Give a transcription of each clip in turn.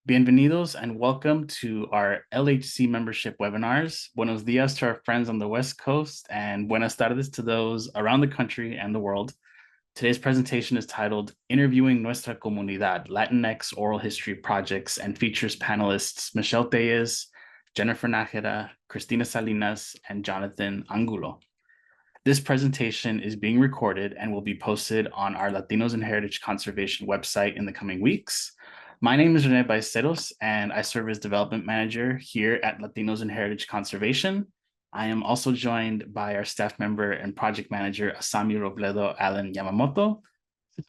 Bienvenidos and welcome to our LHC membership webinars. Buenos dias to our friends on the West Coast and buenas tardes to those around the country and the world. Today's presentation is titled Interviewing Nuestra Comunidad, Latinx Oral History Projects, and features panelists Michelle Téllez, Jennifer Nájera, Cristina Salinas, and Jonathan Angulo. This presentation is being recorded and will be posted on our Latinos and Heritage Conservation website in the coming weeks. My name is Rene Ballesteros, and I serve as Development Manager here at Latinos and Heritage Conservation. I am also joined by our staff member and project manager, Asami Robledo Allen Yamamoto.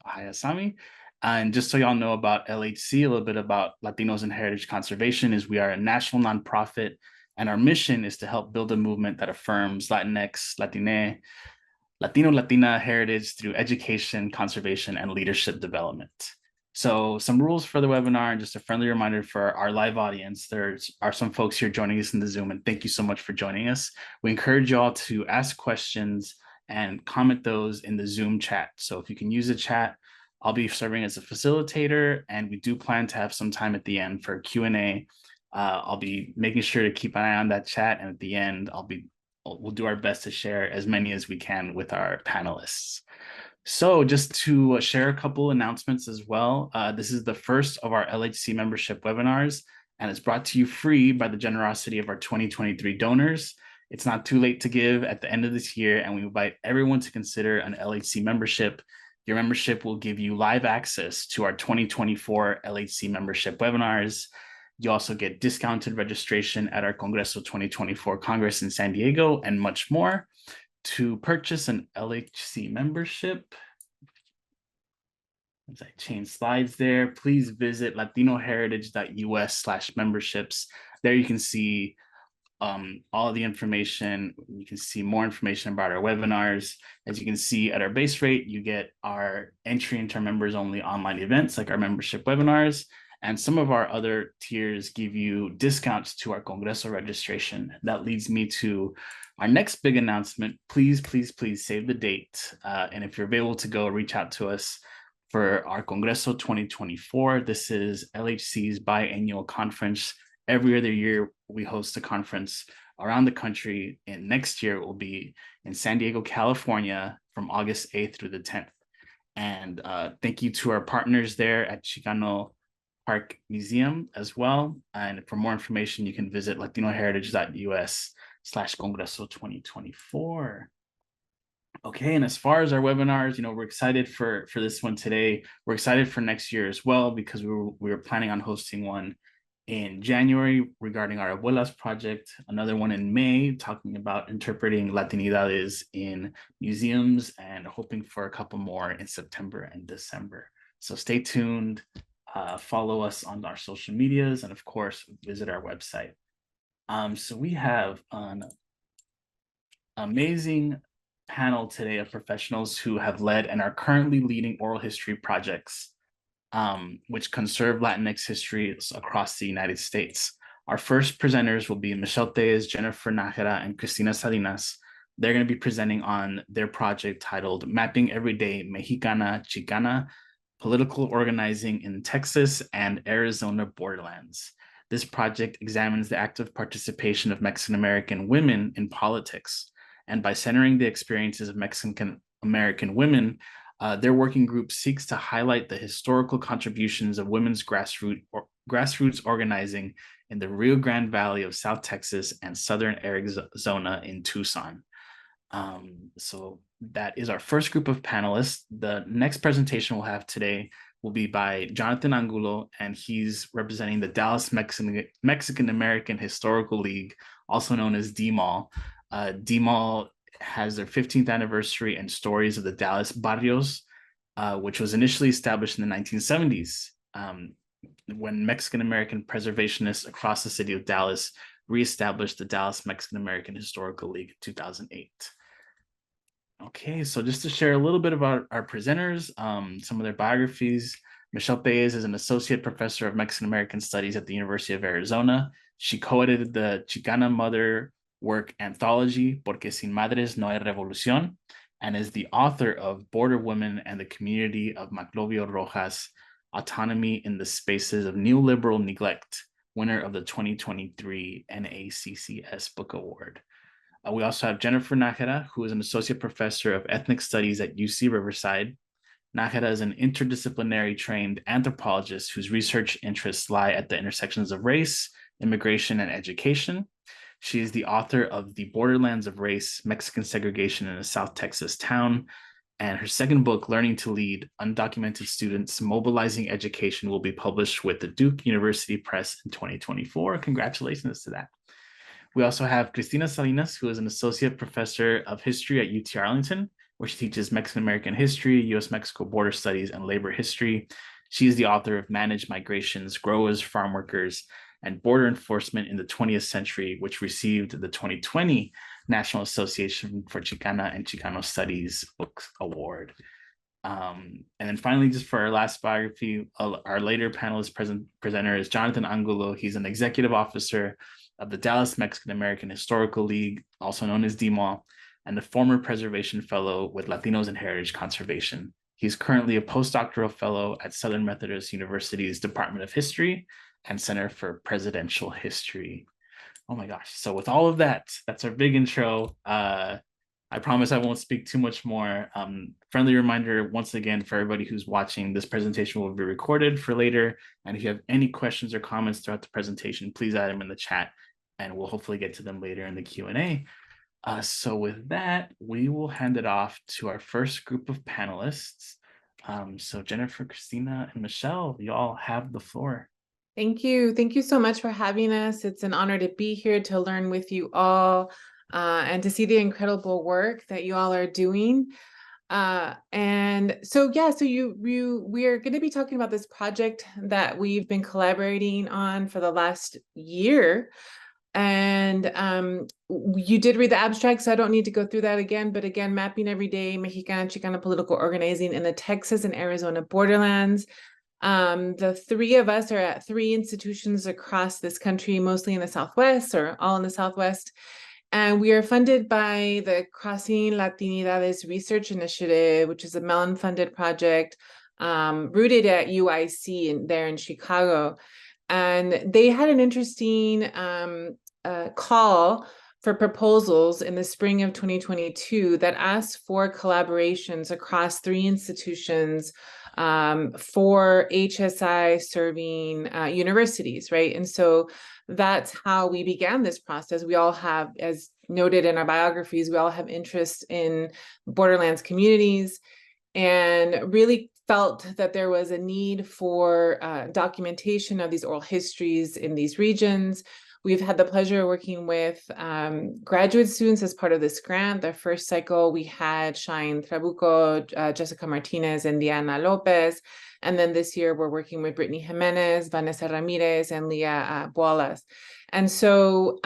Hi, Asami. And just so y'all know about LHC, a little bit about Latinos and Heritage Conservation is we are a national nonprofit, and our mission is to help build a movement that affirms Latinx, Latino, Latina heritage through education, conservation, and leadership development. So some rules for the webinar and just a friendly reminder for our live audience. There are some folks here joining us in the Zoom, and thank you so much for joining us. We encourage you all to ask questions and comment those in the Zoom chat. So if you can use the chat, I'll be serving as a facilitator, and we do plan to have some time at the end for Q&A. I'll be making sure to keep an eye on that chat, and at the end, we'll do our best to share as many as we can with our panelists. So just to share a couple announcements as well, this is the first of our LHC membership webinars, and it's brought to you free by the generosity of our 2023 donors. It's not too late to give at the end of this year, and we invite everyone to consider an LHC membership. Your membership will give you live access to our 2024 LHC membership webinars. You also get discounted registration at our Congreso 2024 Congress in San Diego and much more. To purchase an LHC membership, as I change slides there, please visit latinoheritage.us/memberships. There you can see all of the information. You can see more information about our webinars. As you can see at our base rate, you get our entry into our members only online events like our membership webinars. And some of our other tiers give you discounts to our Congreso registration. That leads me to our next big announcement. Please, please, please save the date. And if you're able to go, reach out to us for our Congreso 2024. This is LHC's biannual conference. Every other year, we host a conference around the country. And next year, it will be in San Diego, California, from August 8th through the 10th. And thank you to our partners there at Chicano Park Museum as well. And for more information, you can visit latinoheritage.us/Congreso 2024. Okay, and as far as our webinars, we're excited for this one today. We're excited for next year as well, because we were planning on hosting one in January regarding our Abuelas project, another one in May talking about interpreting Latinidades in museums, and hoping for a couple more in September and December. So stay tuned. Follow us on our social medias, and of course, visit our website. So we have an amazing panel today of professionals who have led and are currently leading oral history projects, which conserve Latinx history across the United States. Our first presenters will be Michelle Téllez, Jennifer Nájera, and Cristina Salinas. They're going to be presenting on their project titled Mapping Everyday Mexicana Chicana, Political Organizing in Texas and Arizona Borderlands. This project examines the active participation of Mexican-American women in politics. And by centering the experiences of Mexican-American women, their working group seeks to highlight the historical contributions of women's grassroots organizing in the Rio Grande Valley of South Texas and Southern Arizona in Tucson. So that is our first group of panelists. The next presentation we'll have today will be by Jonathan Angulo, and he's representing the Dallas Mexican American Historical League, also known as DMAL. DMAL has their 15th anniversary and stories of the Dallas barrios, which was initially established in the 1970s, when Mexican American preservationists across the city of Dallas reestablished the Dallas Mexican American Historical League in 2008. Okay, so just to share a little bit about our presenters, some of their biographies. Michelle Téllez is an associate professor of Mexican American Studies at the University of Arizona. She co-edited the Chicana Mother work anthology, Porque Sin Madres No Hay Revolución, and is the author of Border Women and the Community of Maclovio Rojas, Autonomy in the Spaces of Neoliberal Neglect, winner of the 2023 NACCS Book Award. We also have Jennifer Nájera, who is an associate professor of ethnic studies at UC Riverside. Nájera is an interdisciplinary trained anthropologist whose research interests lie at the intersections of race, immigration, and education. She is the author of The Borderlands of Race, Mexican Segregation in a South Texas Town. And her second book, Learning to Lead, Undocumented Students Mobilizing Education, will be published with the Duke University Press in 2024. Congratulations to that. We also have Cristina Salinas, who is an associate professor of history at UT Arlington, where she teaches Mexican-American history, US-Mexico border studies, and labor history. She is the author of Managed Migrations, Growers, Farm Workers, and Border Enforcement in the 20th Century, which received the 2020 National Association for Chicana and Chicano Studies Books Award. And then finally, just for our last biography, our later panelist presenter is Jonathan Angulo. He's an executive officer of the Dallas Mexican American Historical League, also known as DMAL, and a former preservation fellow with Latinos and Heritage Conservation. He's currently a postdoctoral fellow at Southern Methodist University's Department of History and Center for Presidential History. Oh my gosh. So with all of that, that's our big intro. I promise I won't speak too much more. Friendly reminder, once again, for everybody who's watching, this presentation will be recorded for later. And if you have any questions or comments throughout the presentation, please add them in the chat and we'll hopefully get to them later in the Q&A. So with that, we will hand it off to our first group of panelists. So Jennifer, Cristina, and Michelle, you all have the floor. Thank you. Thank you so much for having us. It's an honor to be here to learn with you all and to see the incredible work that you all are doing. And so, yeah, so we are going to be talking about this project that we've been collaborating on for the last year. And you did read the abstract, so I don't need to go through that again. But again, mapping everyday Mexicana Chicana political organizing in the Texas and Arizona borderlands. The three of us are at three institutions across this country, mostly in the Southwest or all in the Southwest. And we are funded by the Crossing Latinidades Research Initiative, which is a Mellon-funded project rooted at UIC there in Chicago. And they had an interesting call for proposals in the spring of 2022 that asked for collaborations across three institutions for HSI serving universities, right? And so that's how we began this process. We all have, as noted in our biographies, we all have interest in borderlands communities and really felt that there was a need for documentation of these oral histories in these regions. We've had the pleasure of working with graduate students as part of this grant. The first cycle, we had Shine Trabuco, Jessica Martinez, and Diana Lopez. And then this year, we're working with Brittany Jimenez, Vanessa Ramirez, and Leah Boalas. And so,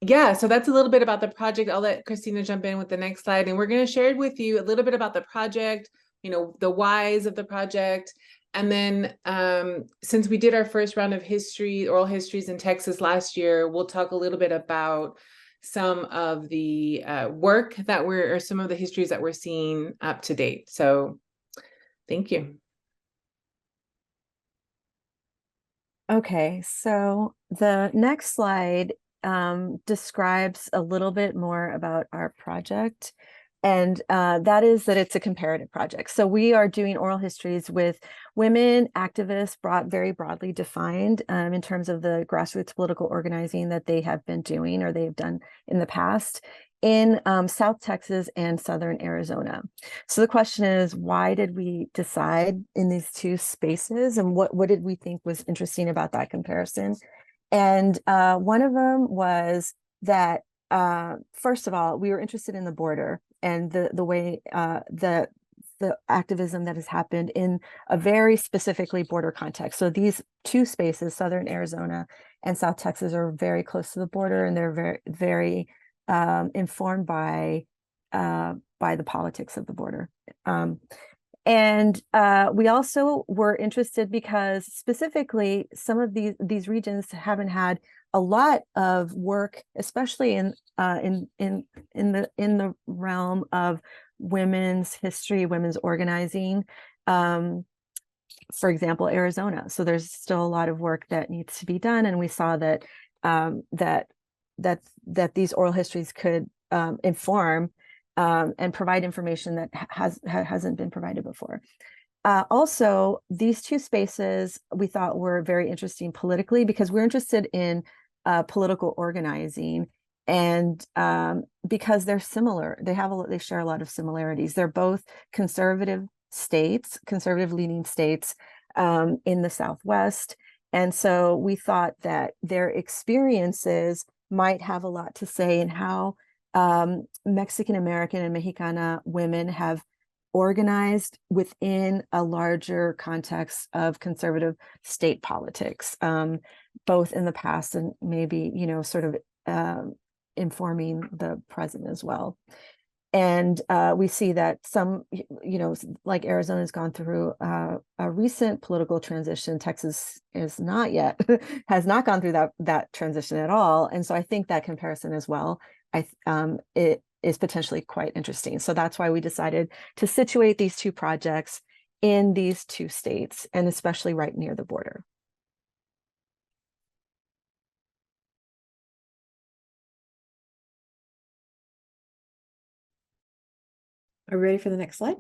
yeah, so that's a little bit about the project. I'll let Cristina jump in with the next slide. And we're going to share with you a little bit about the project, you know, the whys of the project. And then since we did our first round of oral histories in Texas last year, we'll talk a little bit about some of the work that or some of the histories that we're seeing up to date. So thank you. Okay, so the next slide describes a little bit more about our project. And that is that it's a comparative project. So we are doing oral histories with women activists, very broadly defined in terms of the grassroots political organizing that they have been doing or they've done in the past in South Texas and Southern Arizona. So the question is, why did we decide in these two spaces, and what did we think was interesting about that comparison? And one of them was that, first of all, we were interested in the border and the way the activism that has happened in a very specifically border context. So these two spaces, Southern Arizona and South Texas, are very close to the border, and they're very, very informed by the politics of the border. And we also were interested because specifically some of these regions haven't had a lot of work, especially in the realm of women's history, women's organizing, for example, Arizona. So there's still a lot of work that needs to be done, and we saw that that these oral histories could inform and provide information that hasn't been provided before. Also, these two spaces we thought were very interesting politically, because we're interested in political organizing, and because they're similar. They share a lot of similarities. They're both conservative states, conservative leaning states in the Southwest. And so we thought that their experiences might have a lot to say in how Mexican American and Mexicana women have organized within a larger context of conservative state politics, both in the past and maybe, sort of informing the present as well. And we see that some, like Arizona has gone through a recent political transition. Texas is not yet, has not gone through that transition at all. And so I think that comparison as well, it is potentially quite interesting. So that's why we decided to situate these two projects in these two states, and especially right near the border. Are we ready for the next slide?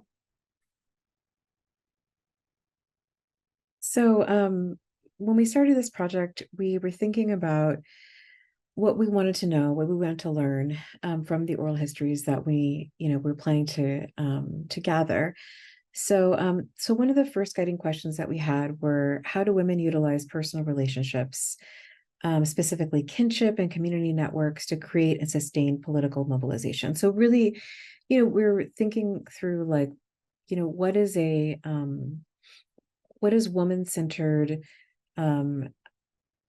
So when we started this project, we were thinking about what we wanted to know, what we wanted to learn from the oral histories that we're planning to gather. So one of the first guiding questions that we had were, how do women utilize personal relationships, specifically kinship and community networks, to create and sustain political mobilization? So really, we're thinking through, like, what is woman-centered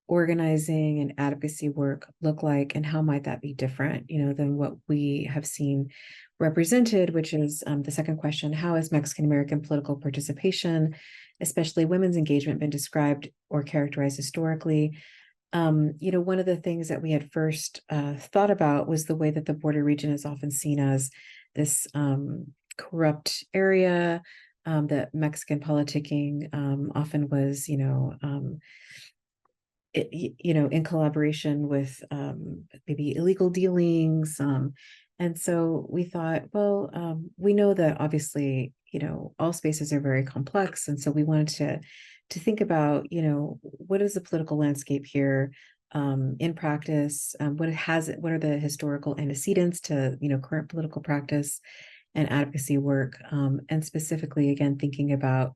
organizing and advocacy work look like, and how might that be different, than what we have seen represented, which is the second question: how has Mexican American political participation, especially women's engagement, been described or characterized historically? One of the things that we had first thought about was the way that the border region is often seen as this corrupt area, that Mexican politicking often was, in collaboration with maybe illegal dealings. And so we thought, well, we know that obviously, all spaces are very complex. And so we wanted to think about, what is the political landscape here in practice? What are the historical antecedents to, current political practice and advocacy work? And specifically, again, thinking about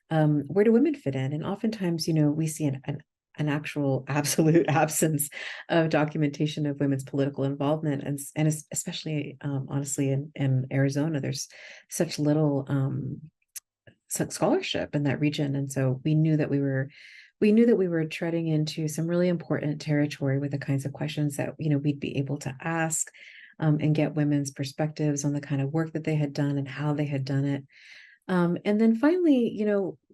where do women fit in? And oftentimes, we see an actual absolute absence of documentation of women's political involvement, and especially honestly in Arizona, there's such little scholarship in that region. And so we knew that we were treading into some really important territory with the kinds of questions that we'd be able to ask and get women's perspectives on the kind of work that they had done and how they had done it. And then finally,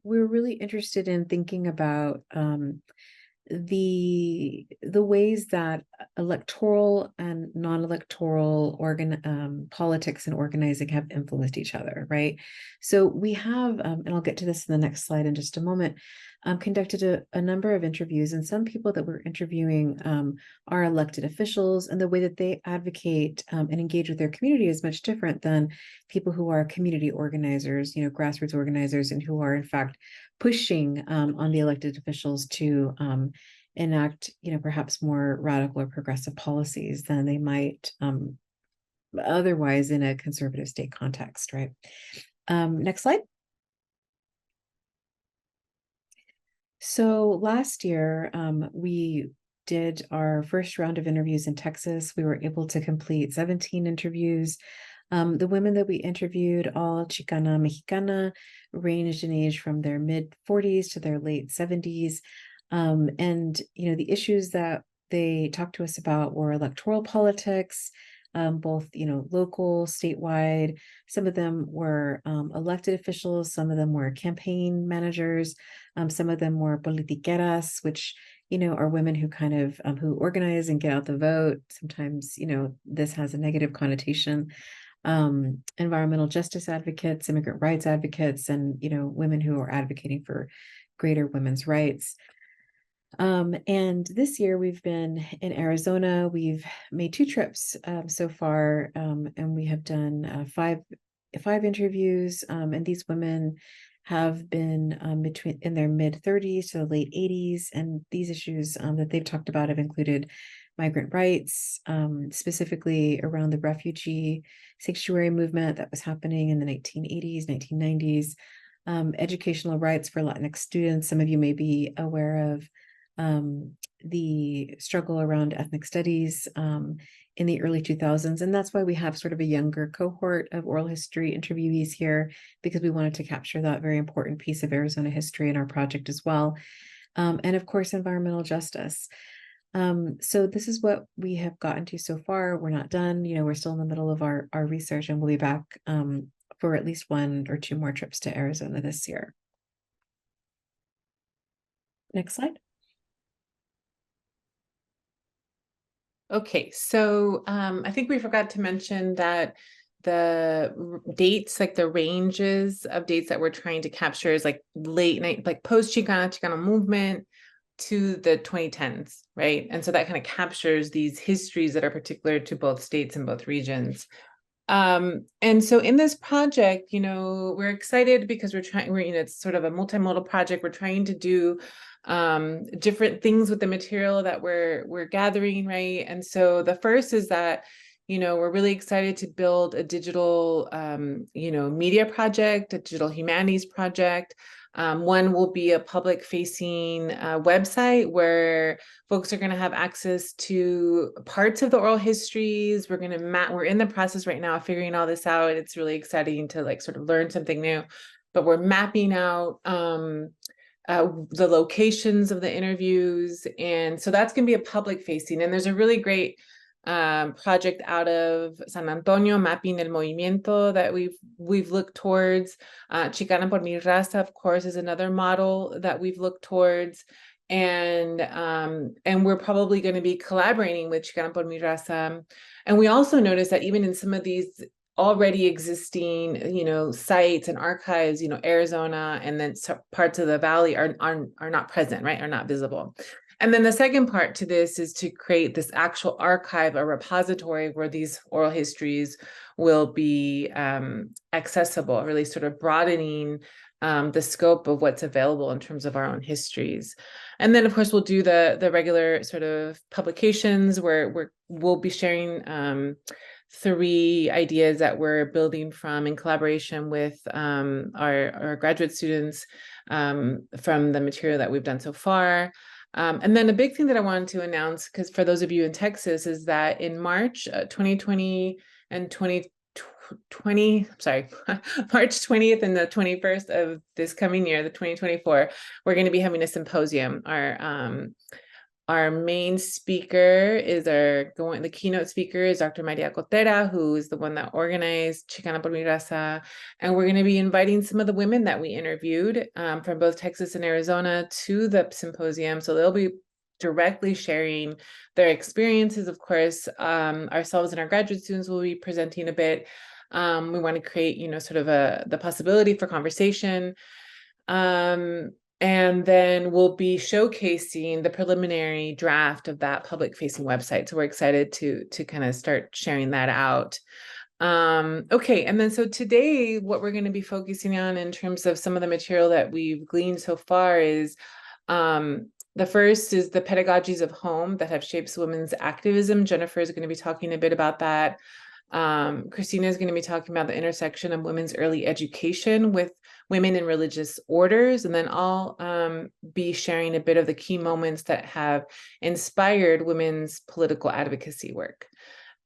we were really interested in thinking about the ways that electoral and non-electoral politics and organizing have influenced each other, right? So we have, and I'll get to this in the next slide in just a moment, conducted a number of interviews, and some people that we're interviewing are elected officials, and the way that they advocate and engage with their community is much different than people who are community organizers, grassroots organizers, and who are in fact pushing on the elected officials to enact, perhaps more radical or progressive policies than they might otherwise in a conservative state context, right? Next slide. So last year, we did our first round of interviews in Texas. We were able to complete 17 interviews. The women that we interviewed, all Chicana, Mexicana, ranged in age from their mid-40s to their late 70s. And, the issues that they talked to us about were electoral politics, both, local, statewide. Some of them were elected officials. Some of them were campaign managers. Some of them were politiqueras, which, are women who kind of who organize and get out the vote. Sometimes, this has a negative connotation. environmental justice advocates, immigrant rights advocates, and, women who are advocating for greater women's rights. And this year we've been in Arizona. We've made 2 trips so far, and we have done five interviews. And these women have been between in their mid-30s to late 80s, and these issues that they've talked about have included migrant rights, specifically around the refugee sanctuary movement that was happening in the 1980s, 1990s, educational rights for Latinx students. Some of you may be aware of the struggle around ethnic studies in the early 2000s. And that's why we have sort of a younger cohort of oral history interviewees here, because we wanted to capture that very important piece of Arizona history in our project as well. And of course, environmental justice. So this is what we have gotten to so far. We're not done. We're still in the middle of our research, and we'll be back for at least 1 or 2 more trips to Arizona this year. Next slide. Okay, so I think we forgot to mention that the dates, like the ranges of dates that we're trying to capture, is like late night, like post Chicano movement to the 2010s, right? And so that kind of captures these histories that are particular to both states and both regions. And so in this project, we're excited because it's sort of a multimodal project. We're trying to do different things with the material that we're gathering, right? And so the first is that, we're really excited to build a digital, media project, a digital humanities project. One will be a public-facing website where folks are going to have access to parts of the oral histories. We're in the process right now of figuring all this out. It's really exciting to sort of learn something new, but we're mapping out the locations of the interviews. And so that's going to be a public-facing. And there's a really great project out of San Antonio, Mapping el Movimiento, that we've looked towards. Chicana por mi raza, of course, is another model that we've looked towards, and we're probably going to be collaborating with Chicana por mi raza. And we also noticed that even in some of these already existing, sites and archives, Arizona and then parts of the valley are not present, right? Are not visible. And then the second part to this is to create this actual archive, a repository where these oral histories will be accessible, really sort of broadening the scope of what's available in terms of our own histories. And then, of course, we'll do the regular sort of publications where we'll be sharing 3 ideas that we're building from in collaboration with our graduate students from the material that we've done so far. And then a big thing that I wanted to announce, because for those of you in Texas, is that in March 2020 and 2020, March 20th and the 21st of this coming year, the 2024, we're going to be having a symposium. Our main speaker is the keynote speaker is Dr. Maria Cotera, who is the one that organized Chicana por mi raza. And we're going to be inviting some of the women that we interviewed from both Texas and Arizona to the symposium. So they'll be directly sharing their experiences. Of course, ourselves and our graduate students will be presenting a bit. We want to create, sort of the possibility for conversation. And then we'll be showcasing the preliminary draft of that public-facing website. So we're excited to kind of start sharing that out. Okay, and then so today, what we're going to be focusing on in terms of some of the material that we've gleaned so far is the first is the pedagogies of home that have shaped women's activism. Jennifer is going to be talking a bit about that. Cristina is going to be talking about the intersection of women's early education with women in religious orders, and then I'll be sharing a bit of the key moments that have inspired women's political advocacy work.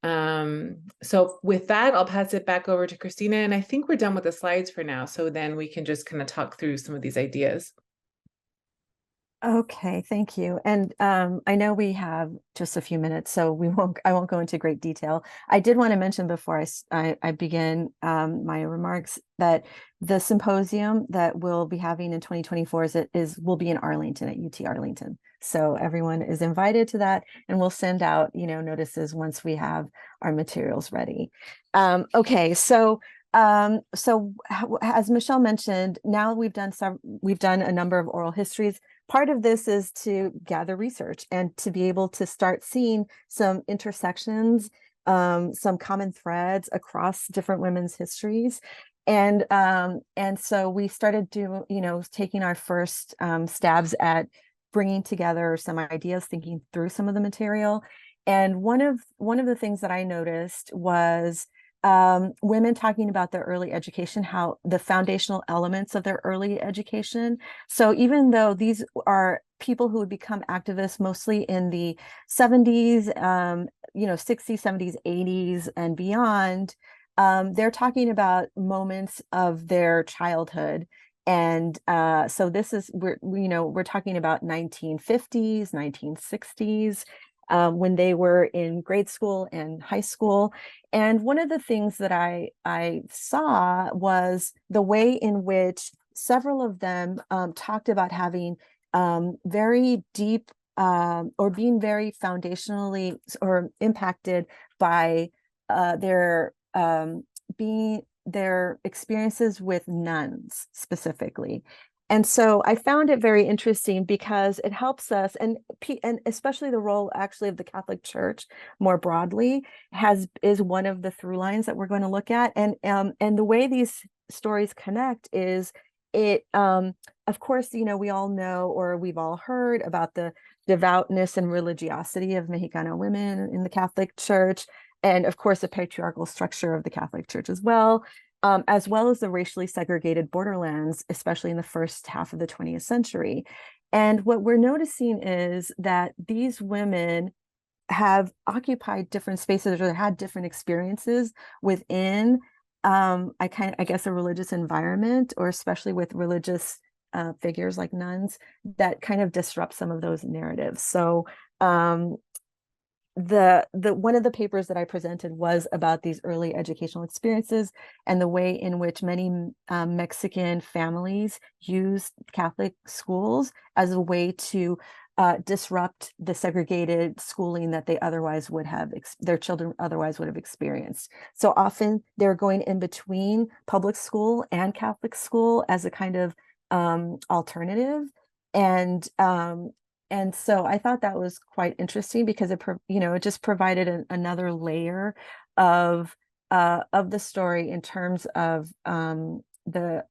So with that, I'll pass it back over to Cristina, and I think we're done with the slides for now, so then we can just kind of talk through some of these ideas. Okay, thank you. And I know we have just a few minutes, so I won't go into great detail. I did want to mention before I begin my remarks that the symposium that we'll be having in 2024 will be in Arlington at UT Arlington. So everyone is invited to that, and we'll send out, notices once we have our materials ready. Okay, so as Michelle mentioned, now we've done a number of oral histories. Part of this is to gather research and to be able to start seeing some intersections, some common threads across different women's histories. And so we started taking our first stabs at bringing together some ideas, thinking through some of the material. And one of the things that I noticed was women talking about their early education, how the foundational elements of their early education. So even though these are people who would become activists mostly in the 70s, 60s, 70s, 80s, and beyond, they're talking about moments of their childhood. And so we're talking about 1950s, 1960s, when they were in grade school and high school. And one of the things that I saw was the way in which several of them talked about having very deep or being very foundationally or impacted by their experiences with nuns specifically. And so I found it very interesting because it helps us, and especially the role actually of the Catholic Church more broadly is one of the through lines that we're going to look at. And the way these stories connect is of course, we all know, or we've all heard about the devoutness and religiosity of Mexicana women in the Catholic Church, and of course the patriarchal structure of the Catholic Church as well as the racially segregated borderlands, especially in the first half of the 20th century. And what we're noticing is that these women have occupied different spaces or had different experiences within, I guess, a religious environment, or especially with religious figures like nuns that kind of disrupt some of those narratives. So the one of the papers that I presented was about these early educational experiences and the way in which many Mexican families use Catholic schools as a way to disrupt the segregated schooling that they otherwise would have, their children otherwise would have experienced. So often they're going in between public school and Catholic school as a kind of alternative. And so I thought that was quite interesting because it just provided another layer of the story in terms of the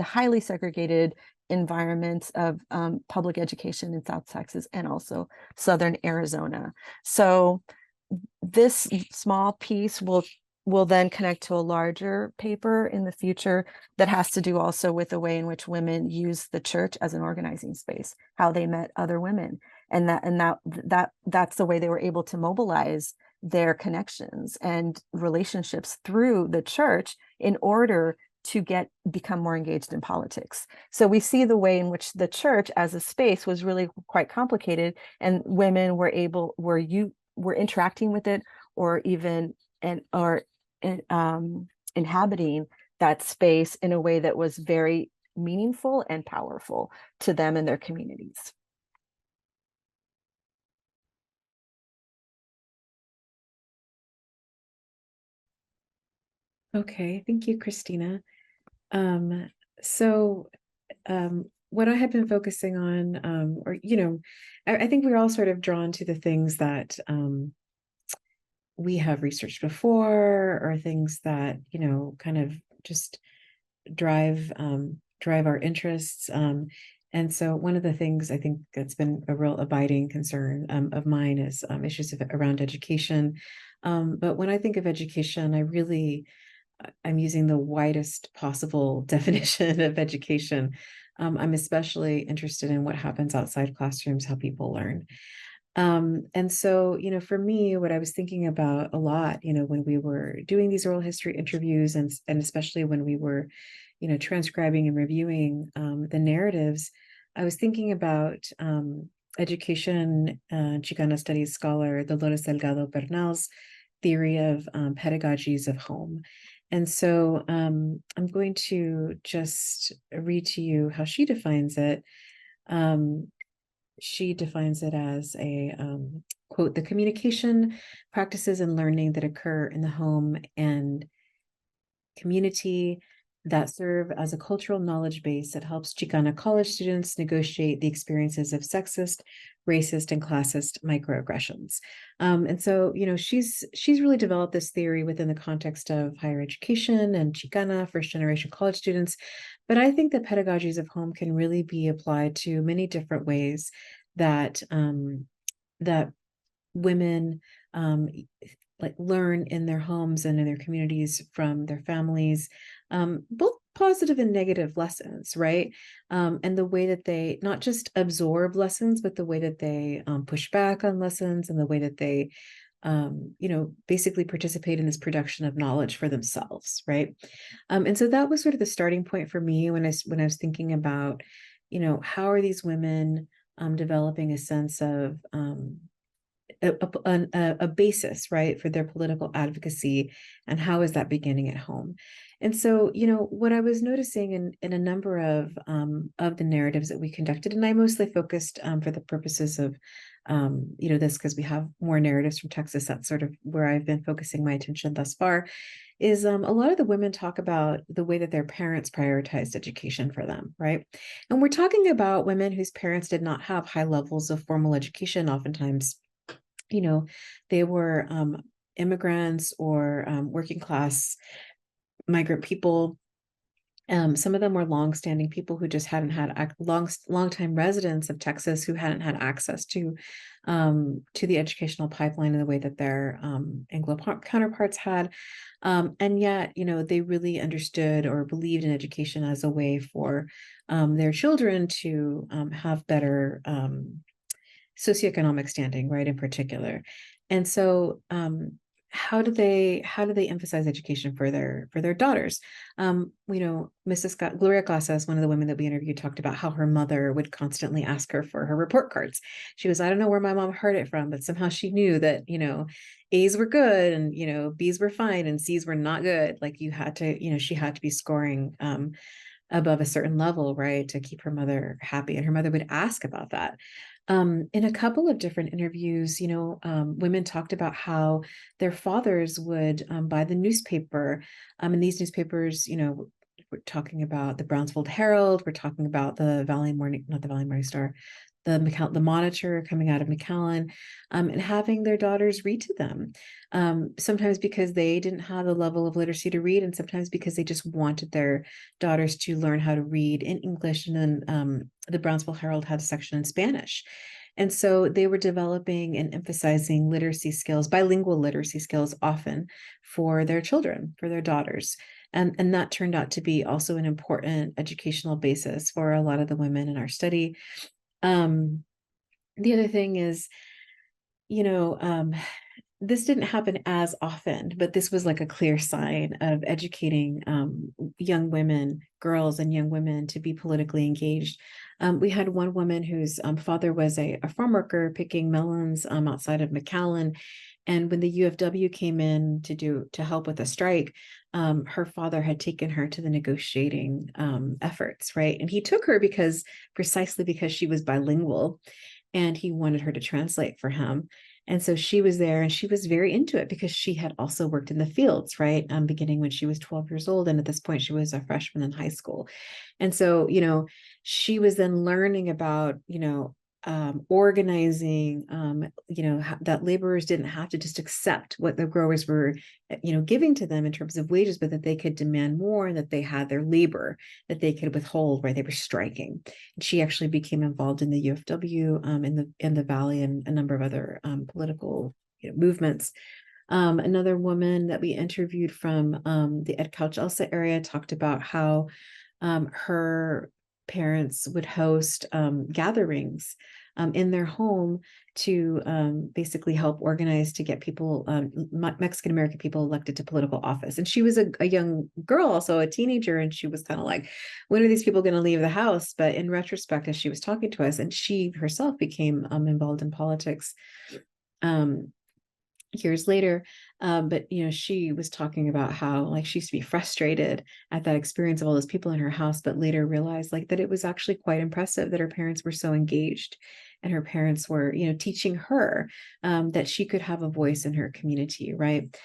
highly segregated environments of public education in South Texas and also Southern Arizona. So this small piece will then connect to a larger paper in the future that has to do also with the way in which women use the church as an organizing space, how they met other women, and that's the way they were able to mobilize their connections and relationships through the church in order to become more engaged in politics. So we see the way in which the church as a space was really quite complicated, and women were interacting with it, or even inhabiting that space in a way that was very meaningful and powerful to them and their communities. Okay, thank you, Cristina. So what I had been focusing on, I think we're all sort of drawn to the things that we have researched before, or things that, kind of just drive our interests. And so one of the things I think that's been a real abiding concern of mine is issues around education. But when I think of education, I'm using the widest possible definition of education. I'm especially interested in what happens outside classrooms, how people learn. And so, for me, what I was thinking about a lot, when we were doing these oral history interviews, and especially when we were, transcribing and reviewing the narratives, I was thinking about education Chicana studies scholar Dolores Delgado Bernal's theory of pedagogies of home. And so I'm going to just read to you how she defines it. She defines it as a quote, the communication practices and learning that occur in the home and community that serve as a cultural knowledge base that helps Chicana college students negotiate the experiences of sexist, racist, and classist microaggressions. And so, you know, she's really developed this theory within the context of higher education and Chicana first generation college students. But I think that pedagogies of home can really be applied to many different ways that that women like learn in their homes and in their communities from their families, both positive and negative lessons, right? And the way that they not just absorb lessons, but the way that they push back on lessons and the way that they, you know, basically participate in this production of knowledge for themselves, right? And so that was sort of the starting point for me when I was thinking about, you know, how are these women developing a sense of a basis, right, for their political advocacy, and how is that beginning at home? And so, you know, what I was noticing in a number of the narratives that we conducted, and I mostly focused for the purposes of, you know, this because we have more narratives from Texas. That's sort of where I've been focusing my attention thus far. Is a lot of the women talk about the way that their parents prioritized education for them, right? And we're talking about women whose parents did not have high levels of formal education, oftentimes. You know, they were immigrants or working class migrant people. Some of them were longstanding people who just hadn't had long time residents of Texas who hadn't had access to the educational pipeline in the way that their Anglo counterparts had. And yet, you know, they really understood or believed in education as a way for their children to have better socioeconomic standing, right, in particular. And so how do they emphasize education for their daughters? You know, Gloria Casas, one of the women that we interviewed, talked about how her mother would constantly ask her for her report cards. She goes, I don't know where my mom heard it from, but somehow she knew that, you know, A's were good and, you know, B's were fine and C's were not good. Like you had to, you know, she had to be scoring above a certain level, right, to keep her mother happy. And her mother would ask about that. In a couple of different interviews, you know, women talked about how their fathers would buy the newspaper. And these newspapers, you know, we're talking about the Brownsville Herald, we're talking about the not the Valley Morning Star, the Monitor coming out of McAllen, and having their daughters read to them. Sometimes because they didn't have the level of literacy to read, and sometimes because they just wanted their daughters to learn how to read in English. And then the Brownsville Herald had a section in Spanish. And so they were developing and emphasizing literacy skills, bilingual literacy skills, often for their children, for their daughters. And that turned out to be also an important educational basis for a lot of the women in our study. The other thing is, you know, this didn't happen as often, but this was like a clear sign of educating young women, girls and young women to be politically engaged. We had one woman whose father was a farm worker picking melons outside of McAllen. And when the UFW came in to help with a strike, her father had taken her to the negotiating efforts, right? And he took her precisely because she was bilingual, and he wanted her to translate for him. And so she was there, and she was very into it because she had also worked in the fields, right? Beginning when she was 12 years old. And at this point, she was a freshman in high school. And so, you know, she was then learning about, you know, organizing, you know, that laborers didn't have to just accept what the growers were, you know, giving to them in terms of wages, but that they could demand more, and that they had their labor that they could withhold, right? They were striking. And she actually became involved in the UFW in the Valley and a number of other political, you know, movements. Another woman that we interviewed from the Ed Couch Elsa area talked about how her parents would host gatherings in their home to basically help organize to get people, Mexican-American people elected to political office. And she was a young girl, also a teenager, and she was kind of like, when are these people going to leave the house? But in retrospect, as she was talking to us, and she herself became involved in politics years later. But, you know, she was talking about how like she used to be frustrated at that experience of all those people in her house, but later realized like that it was actually quite impressive that her parents were so engaged, and her parents were, you know, teaching her that she could have a voice in her community, right?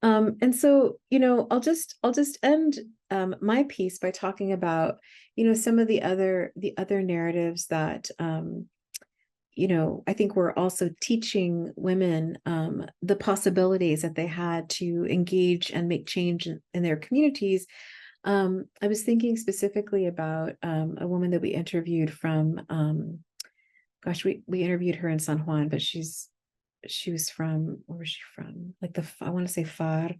And so, you know, I'll just end my piece by talking about, you know, some of the other narratives that you know, I think we're also teaching women the possibilities that they had to engage and make change in their communities. I was thinking specifically about a woman that we interviewed from, gosh, we interviewed her in San Juan, but she was from, where was she from? Like I want to say FAR,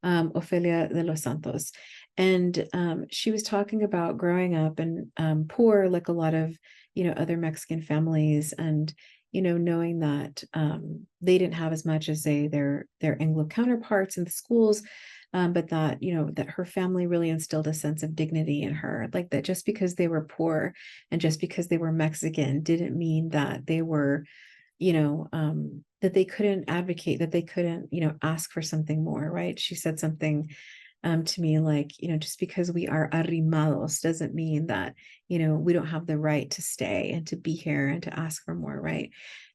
Ofelia de los Santos. And she was talking about growing up and poor, like a lot of, you know, other Mexican families, and, you know, knowing that they didn't have as much as their Anglo counterparts in the schools, but that, you know, that her family really instilled a sense of dignity in her, like that just because they were poor and just because they were Mexican didn't mean that they were, you know, that they couldn't advocate, that they couldn't, you know, ask for something more, right? She said something to me like, you know, just because we are arrimados doesn't mean that, you know, we don't have the right to stay and to be here and to ask for more, right?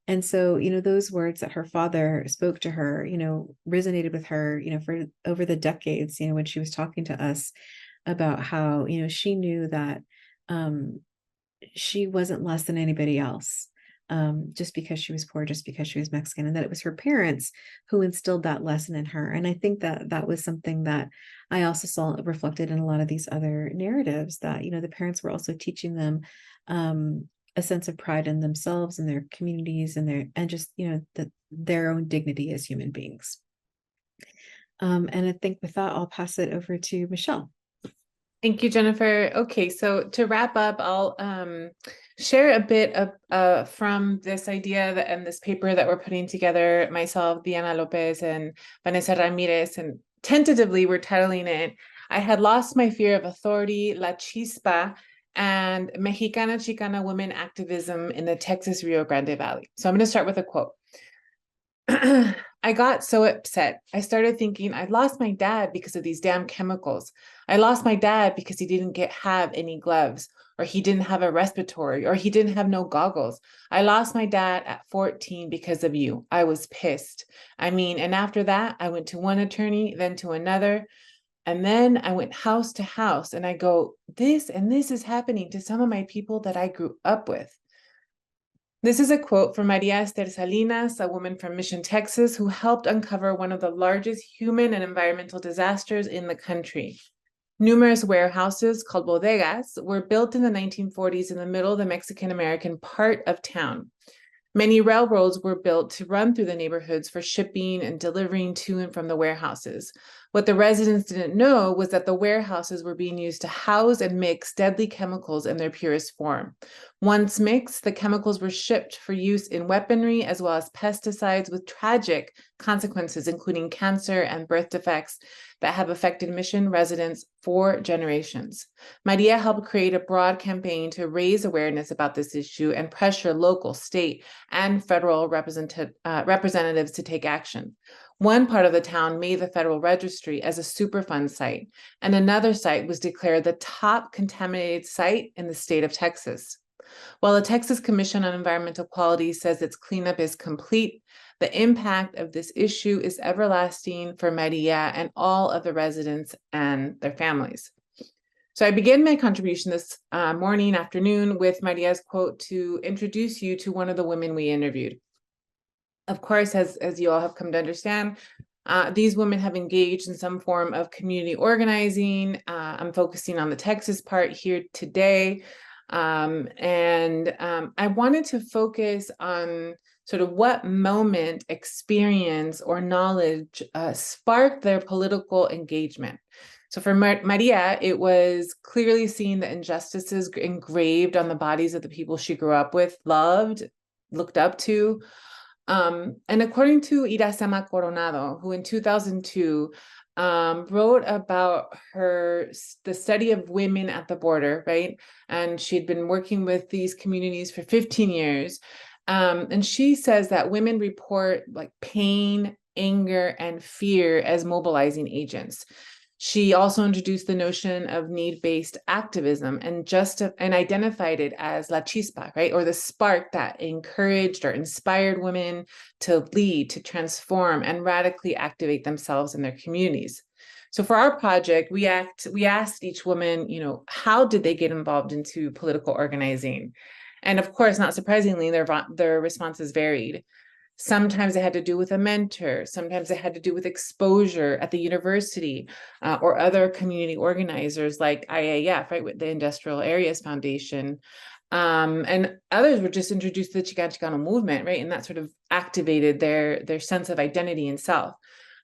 And so, you know, those words that her father spoke to her, you know, resonated with her, you know, for over the decades, you know, when she was talking to us about how, you know, she knew that she wasn't less than anybody else. Just because she was poor, just because she was Mexican, and that it was her parents who instilled that lesson in her. And I think that that was something that I also saw reflected in a lot of these other narratives, that, you know, the parents were also teaching them a sense of pride in themselves and their communities and just, you know, their own dignity as human beings. And I think with that, I'll pass it over to Michelle. Thank you, Jennifer. Okay, so to wrap up, I'll share a bit of from this idea and this paper that we're putting together, myself, Diana Lopez, and Vanessa Ramirez, and tentatively we're titling it, I Had Lost My Fear of Authority, La Chispa, and Mexicana Chicana Women Activism in the Texas Rio Grande Valley. So I'm going to start with a quote. I got so upset. I started thinking I'd lost my dad because of these damn chemicals. I lost my dad because he didn't have any gloves, or he didn't have a respiratory, or he didn't have no goggles. I lost my dad at 14 because of you. I was pissed. I mean, and after that, I went to one attorney, then to another. And then I went house to house, and I go, this and this is happening to some of my people that I grew up with. This is a quote from Maria Salinas, a woman from Mission, Texas, who helped uncover one of the largest human and environmental disasters in the country. Numerous warehouses called bodegas were built in the 1940s in the middle of the Mexican-American part of town. Many railroads were built to run through the neighborhoods for shipping and delivering to and from the warehouses. What the residents didn't know was that the warehouses were being used to house and mix deadly chemicals in their purest form. Once mixed, the chemicals were shipped for use in weaponry as well as pesticides with tragic consequences, including cancer and birth defects that have affected Mission residents for generations. Maria helped create a broad campaign to raise awareness about this issue and pressure local, state, and federal representatives to take action. One part of the town made the Federal Registry as a Superfund site, and another site was declared the top contaminated site in the state of Texas. While the Texas Commission on Environmental Quality says its cleanup is complete, the impact of this issue is everlasting for Maria and all of the residents and their families. So I begin my contribution this afternoon with Maria's quote to introduce you to one of the women we interviewed. Of course, as you all have come to understand, these women have engaged in some form of community organizing. I'm focusing on the Texas part here today. I wanted to focus on sort of what moment, experience, or knowledge sparked their political engagement. So for Maria, it was clearly seeing the injustices engraved on the bodies of the people she grew up with, loved, looked up to. And according to Iracema Coronado, who in 2002 wrote about the study of women at the border, right? And she'd been working with these communities for 15 years. And she says that women report like pain, anger, and fear as mobilizing agents. She also introduced the notion of need-based activism and identified it as la chispa, right? Or the spark that encouraged or inspired women to lead, to transform, and radically activate themselves in their communities. So for our project, we asked each woman, how did they get involved into political organizing? And of course, not surprisingly, their responses varied. Sometimes it had to do with a mentor. Sometimes it had to do with exposure at the university or other community organizers like IAF, right, with the Industrial Areas Foundation. And others were just introduced to the Chicano Chicano movement, right? And that sort of activated their sense of identity and self.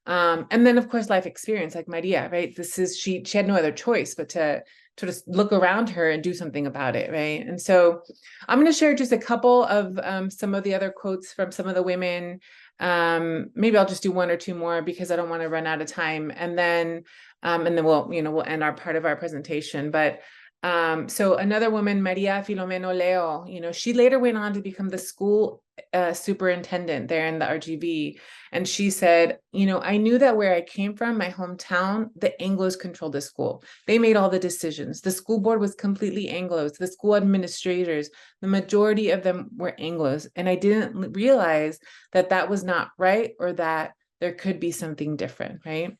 And then, of course, life experience, like Maria, right? She had no other choice but to sort of look around her and do something about it, right? And so I'm going to share just a couple of some of the other quotes from some of the women. Maybe I'll just do one or two more because I don't want to run out of time. And then we'll end our part of our presentation. But so another woman, Maria Filomeno Leo, she later went on to become the school superintendent there in the RGV. And she said, I knew that where I came from, my hometown, the Anglos controlled the school. They made all the decisions. The school board was completely Anglos. The school administrators, the majority of them were Anglos. And I didn't realize that that was not right, or that there could be something different, right?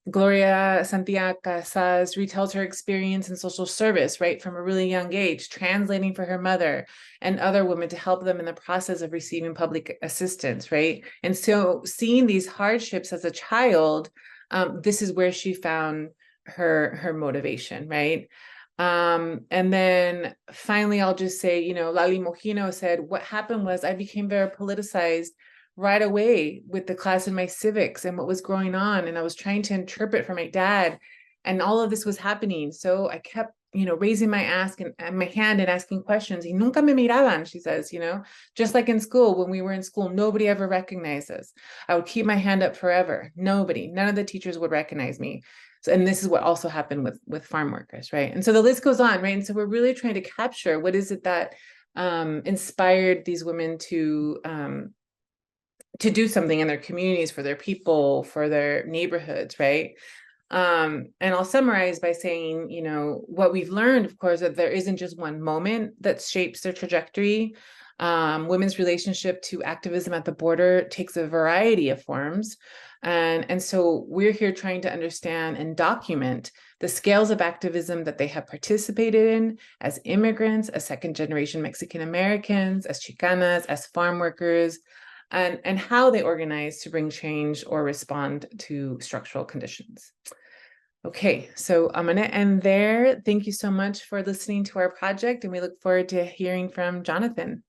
Gloria Santiago Casas retells her experience in social service, right, from a really young age, translating for her mother and other women to help them in the process of receiving public assistance, right? And so seeing these hardships as a child, this is where she found her motivation, right? And then finally, I'll just say, Lali Mojino said, what happened was I became very politicized right away with the class in my civics and what was going on. And I was trying to interpret for my dad, and all of this was happening. So I kept, raising my hand and asking questions. Y nunca me miraban, she says, just like in school, when we were in school, nobody ever recognized us. I would keep my hand up forever. none of the teachers would recognize me. So, and this is what also happened with farm workers, right? And so the list goes on, right? And so we're really trying to capture what is it that inspired these women to do something in their communities, for their people, for their neighborhoods, right? And I'll summarize by saying, what we've learned, of course, that there isn't just one moment that shapes their trajectory. Women's relationship to activism at the border takes a variety of forms. And so we're here trying to understand and document the scales of activism that they have participated in as immigrants, as second-generation Mexican Americans, as Chicanas, as farm workers, and how they organize to bring change or respond to structural conditions. Okay, so I'm going to end there. Thank you so much for listening to our project, and we look forward to hearing from Jonathan.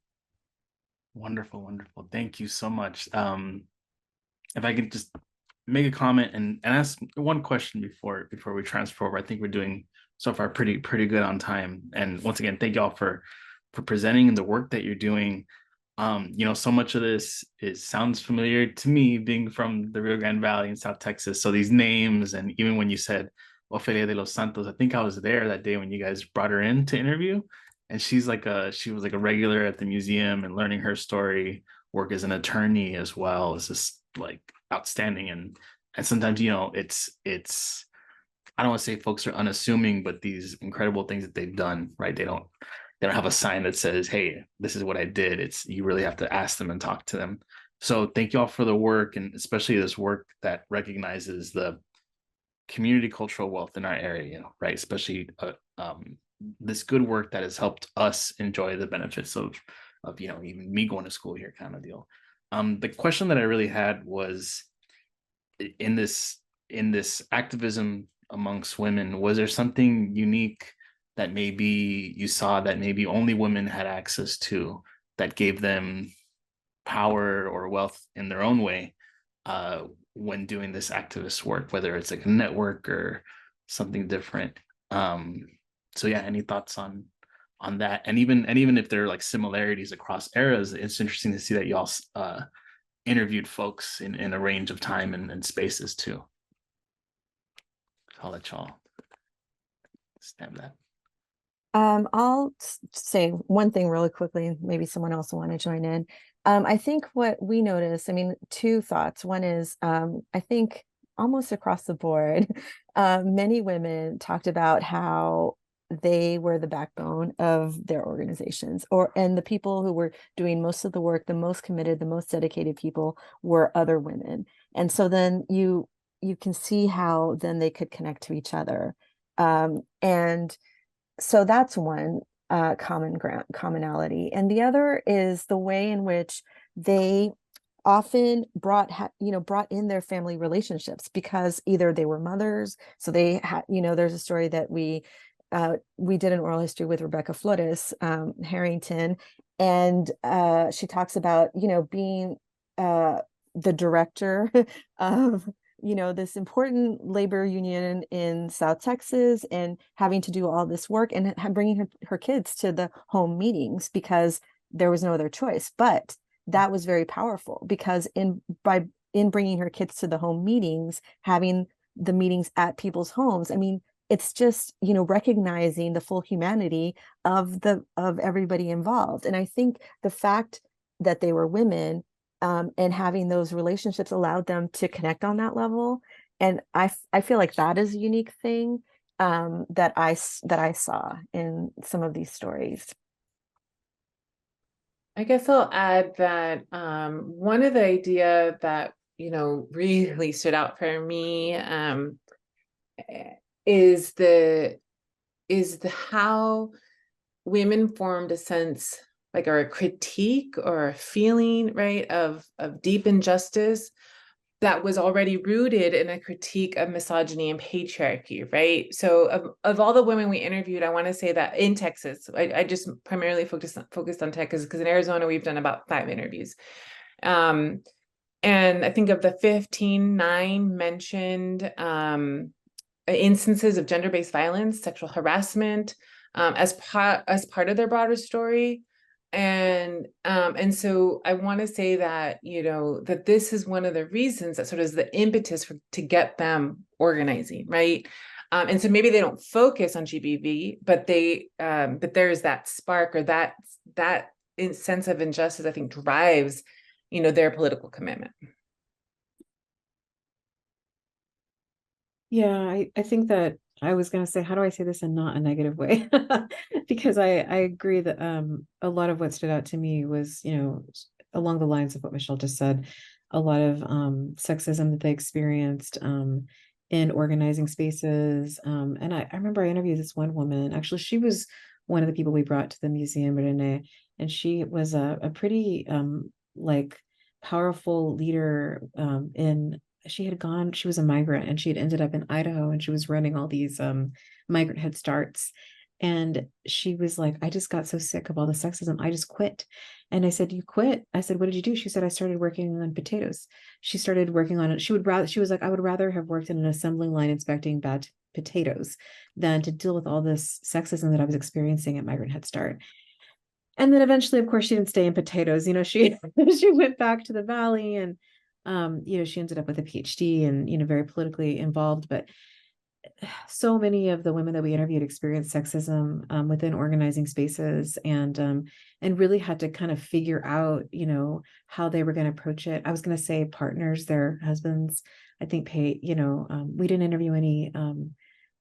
Wonderful, wonderful. Thank you so much. If I could just make a comment and ask one question before we transfer over. I think we're doing so far pretty good on time. And once again, thank y'all for presenting and the work that you're doing. So much of this sounds familiar to me, being from the Rio Grande Valley in South Texas. So these names, and even when you said Ofelia de los Santos, I think I was there that day when you guys brought her in to interview, and she was like a regular at the museum and learning her story. Work as an attorney as well is just like outstanding. And sometimes it's I don't want to say folks are unassuming, but these incredible things that they've done, right? They don't have a sign that says, hey, this is what I did. You really have to ask them and talk to them. So thank you all for the work, and especially this work that recognizes the community cultural wealth in our area, right? Especially this good work that has helped us enjoy the benefits of even me going to school here, kind of deal. The question that I really had was, in this activism amongst women, was there something unique that maybe you saw that maybe only women had access to, that gave them power or wealth in their own way when doing this activist work, whether it's like a network or something different? So yeah, any thoughts on on that. And even if there are like similarities across eras, it's interesting to see that y'all interviewed folks in a range of time and spaces too. I'll let y'all stamp that. I'll say one thing really quickly, and maybe someone else will want to join in. I think what we noticed, I mean, two thoughts. One is, I think almost across the board, many women talked about how they were the backbone of their organizations, and the people who were doing most of the work, the most committed, the most dedicated people were other women. And so then you can see how then they could connect to each other. And so that's one commonality, and the other is the way in which they often brought in their family relationships, because either they were mothers, so they had, there's a story that we did an oral history with Rebecca Flores Harrington, and she talks about being the director of this important labor union in South Texas, and having to do all this work and bringing her kids to the home meetings because there was no other choice. But that was very powerful, because in bringing her kids to the home meetings, having the meetings at people's homes, I mean, it's just, recognizing the full humanity of everybody involved. And I think the fact that they were women, and having those relationships allowed them to connect on that level. And I feel like that is a unique thing that I saw in some of these stories. I guess I'll add that one of the idea that really stood out for me is the how women formed a sense, like, or a critique or a feeling, right, of deep injustice that was already rooted in a critique of misogyny and patriarchy, right? So of all the women we interviewed, I want to say that in Texas, I just primarily focused on Texas, because in Arizona we've done about 5 interviews. And I think of the 15, 9 mentioned instances of gender-based violence, sexual harassment, as part of their broader story. And so I want to say that, that this is one of the reasons that sort of is the impetus to get them organizing, right? And so maybe they don't focus on GBV, but but there's that spark, or that sense of injustice, I think, drives, their political commitment. Yeah, I think that I was going to say, how do I say this in not a negative way? Because I agree that a lot of what stood out to me was, along the lines of what Michelle just said, a lot of sexism that they experienced in organizing spaces. And I remember I interviewed this one woman. Actually, she was one of the people we brought to the museum, Renee, and she was a pretty like powerful leader she was a migrant, and she had ended up in Idaho, and she was running all these migrant Head Starts. And she was like, I just got so sick of all the sexism, I just quit. And I said, you quit? I said, what did you do? She said, I started working on potatoes. She started working on it. She was like, I would rather have worked in an assembly line inspecting bad potatoes than to deal with all this sexism that I was experiencing at Migrant Head Start. And then eventually, of course, she didn't stay in potatoes. She went back to the Valley, and she ended up with a PhD and, very politically involved. But so many of the women that we interviewed experienced sexism within organizing spaces, and really had to kind of figure out, how they were going to approach it. I was going to say partners, their husbands, I think we didn't interview any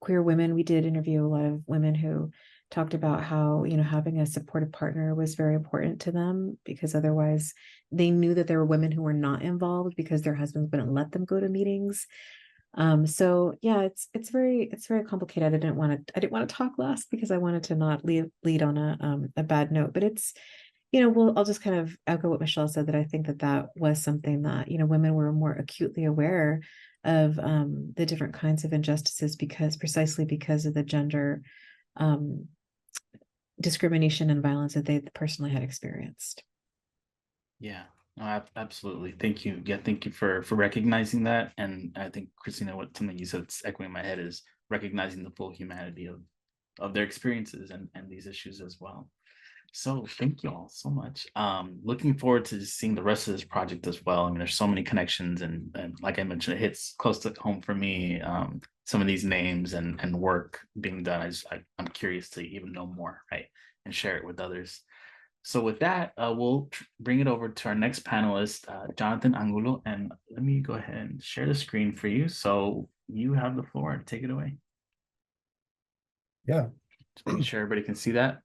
queer women. We did interview a lot of women who talked about how, having a supportive partner was very important to them, because otherwise they knew that there were women who were not involved because their husbands wouldn't let them go to meetings. So yeah, it's very complicated. I didn't want to talk last because I wanted to not lead on a bad note, but it's, I'll just kind of echo what Michelle said, that I think that was something that, women were more acutely aware of the different kinds of injustices, precisely because of the gender discrimination and violence that they personally had experienced. Yeah, no, absolutely. Thank you. Yeah, thank you for recognizing that. And I think, Cristina, something you said that's echoing in my head is recognizing the full humanity their experiences and these issues as well. So thank you all so much. Looking forward to just seeing the rest of this project as well. I mean, there's so many connections, and like I mentioned, it hits close to home for me. Some of these names and work being done. I'm curious to even know more, right, and share it with others. So with that, we'll bring it over to our next panelist, Jonathan Angulo, and let me go ahead and share the screen for you. So you have the floor. Take it away. Yeah. Just make sure everybody can see that.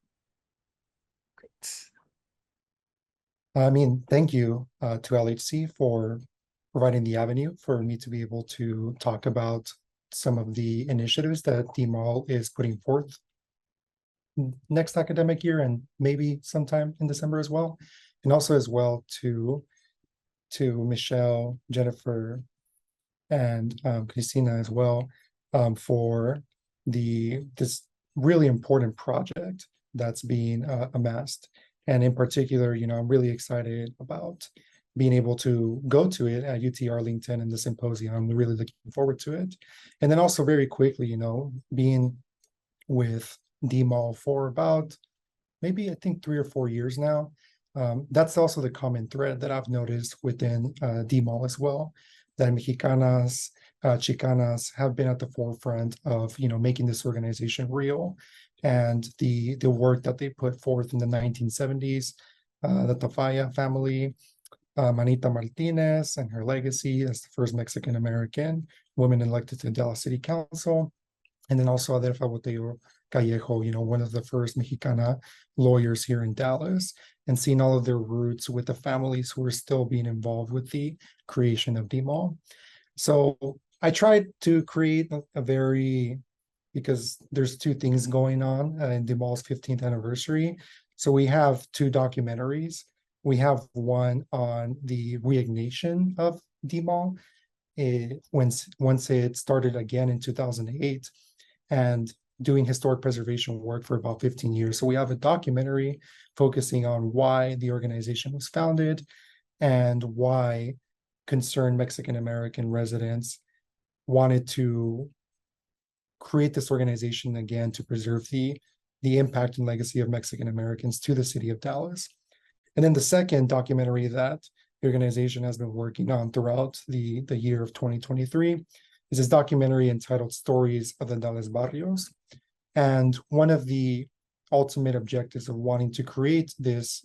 I mean, thank you to LHC for providing the avenue for me to be able to talk about some of the initiatives that DMAL is putting forth next academic year and maybe sometime in December as well. And also as well to Michelle, Jennifer, and Cristina as well for this really important project that's being amassed. And in particular, I'm really excited about being able to go to it at UT Arlington and the symposium. I'm really looking forward to it. And then also very quickly, being with DMAL for about maybe I think 3 or 4 years now. That's also the common thread that I've noticed within DMAL as well, that Mexicanas, Chicanas have been at the forefront of making this organization real, and the work that they put forth in the 1970s, the Tafalla family, Manita Martinez and her legacy as the first Mexican American woman elected to Dallas City Council, and then also Adelfa Botello Callejo, one of the first Mexicana lawyers here in Dallas, and seeing all of their roots with the families who are still being involved with the creation of DMAL. So I tried to create because there's 2 things going on in DMAL's 15th anniversary. So we have 2 documentaries. We have one on the reignation of DMAL once it started again in 2008, and doing historic preservation work for about 15 years. So we have a documentary focusing on why the organization was founded and why concerned Mexican American residents wanted to create this organization again to preserve the impact and legacy of Mexican Americans to the city of Dallas. And then the second documentary that the organization has been working on throughout the year of 2023 is this documentary entitled Stories of the Dallas Barrios. And one of the ultimate objectives of wanting to create this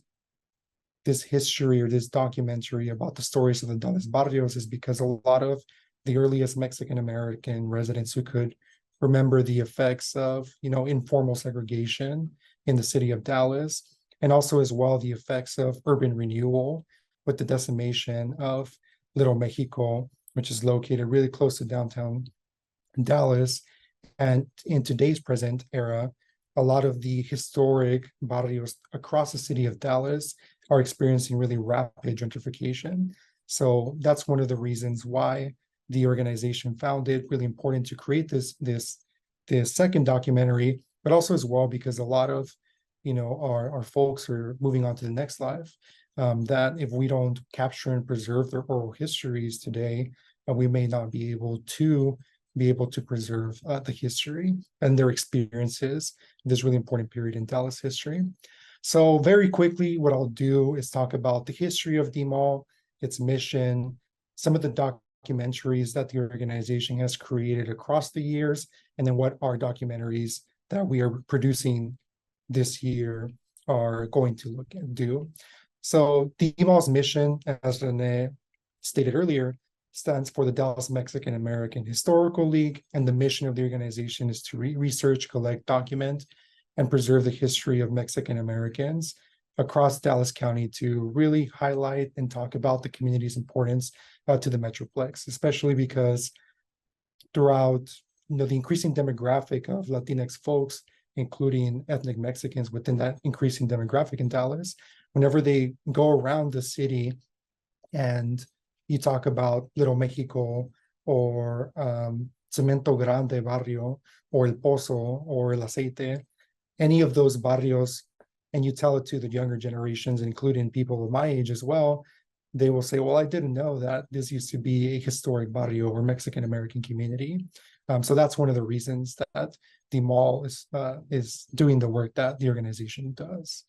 history or this documentary about the stories of the Dallas Barrios is because a lot of the earliest Mexican American residents who could remember the effects of, informal segregation in the city of Dallas, and also as well the effects of urban renewal with the decimation of Little Mexico, which is located really close to downtown Dallas. And in today's present era, a lot of the historic barrios across the city of Dallas are experiencing really rapid gentrification. So that's one of the reasons why the organization found it really important to create this second documentary, but also as well because a lot of our folks are moving on to the next life. That if we don't capture and preserve their oral histories today, we may not be able to preserve the history and their experiences in this really important period in Dallas history. So very quickly, what I'll do is talk about the history of DMAL, its mission, some of the documentaries that the organization has created across the years, and then what our documentaries that we are producing this year are going to look and do. So DMAL's mission, as Rene stated earlier, stands for the Dallas Mexican American Historical League, and the mission of the organization is to research, collect, document, and preserve the history of Mexican Americans across Dallas County to really highlight and talk about the community's importance to the Metroplex, especially because throughout the increasing demographic of Latinx folks, including ethnic Mexicans within that increasing demographic in Dallas, whenever they go around the city and you talk about Little Mexico or Cemento Grande Barrio or El Pozo or El Aceite, any of those barrios, and you tell it to the younger generations, including people of my age as well, they will say, well, I didn't know that this used to be a historic barrio or Mexican American community. So that's one of the reasons that the mall is doing the work that the organization does.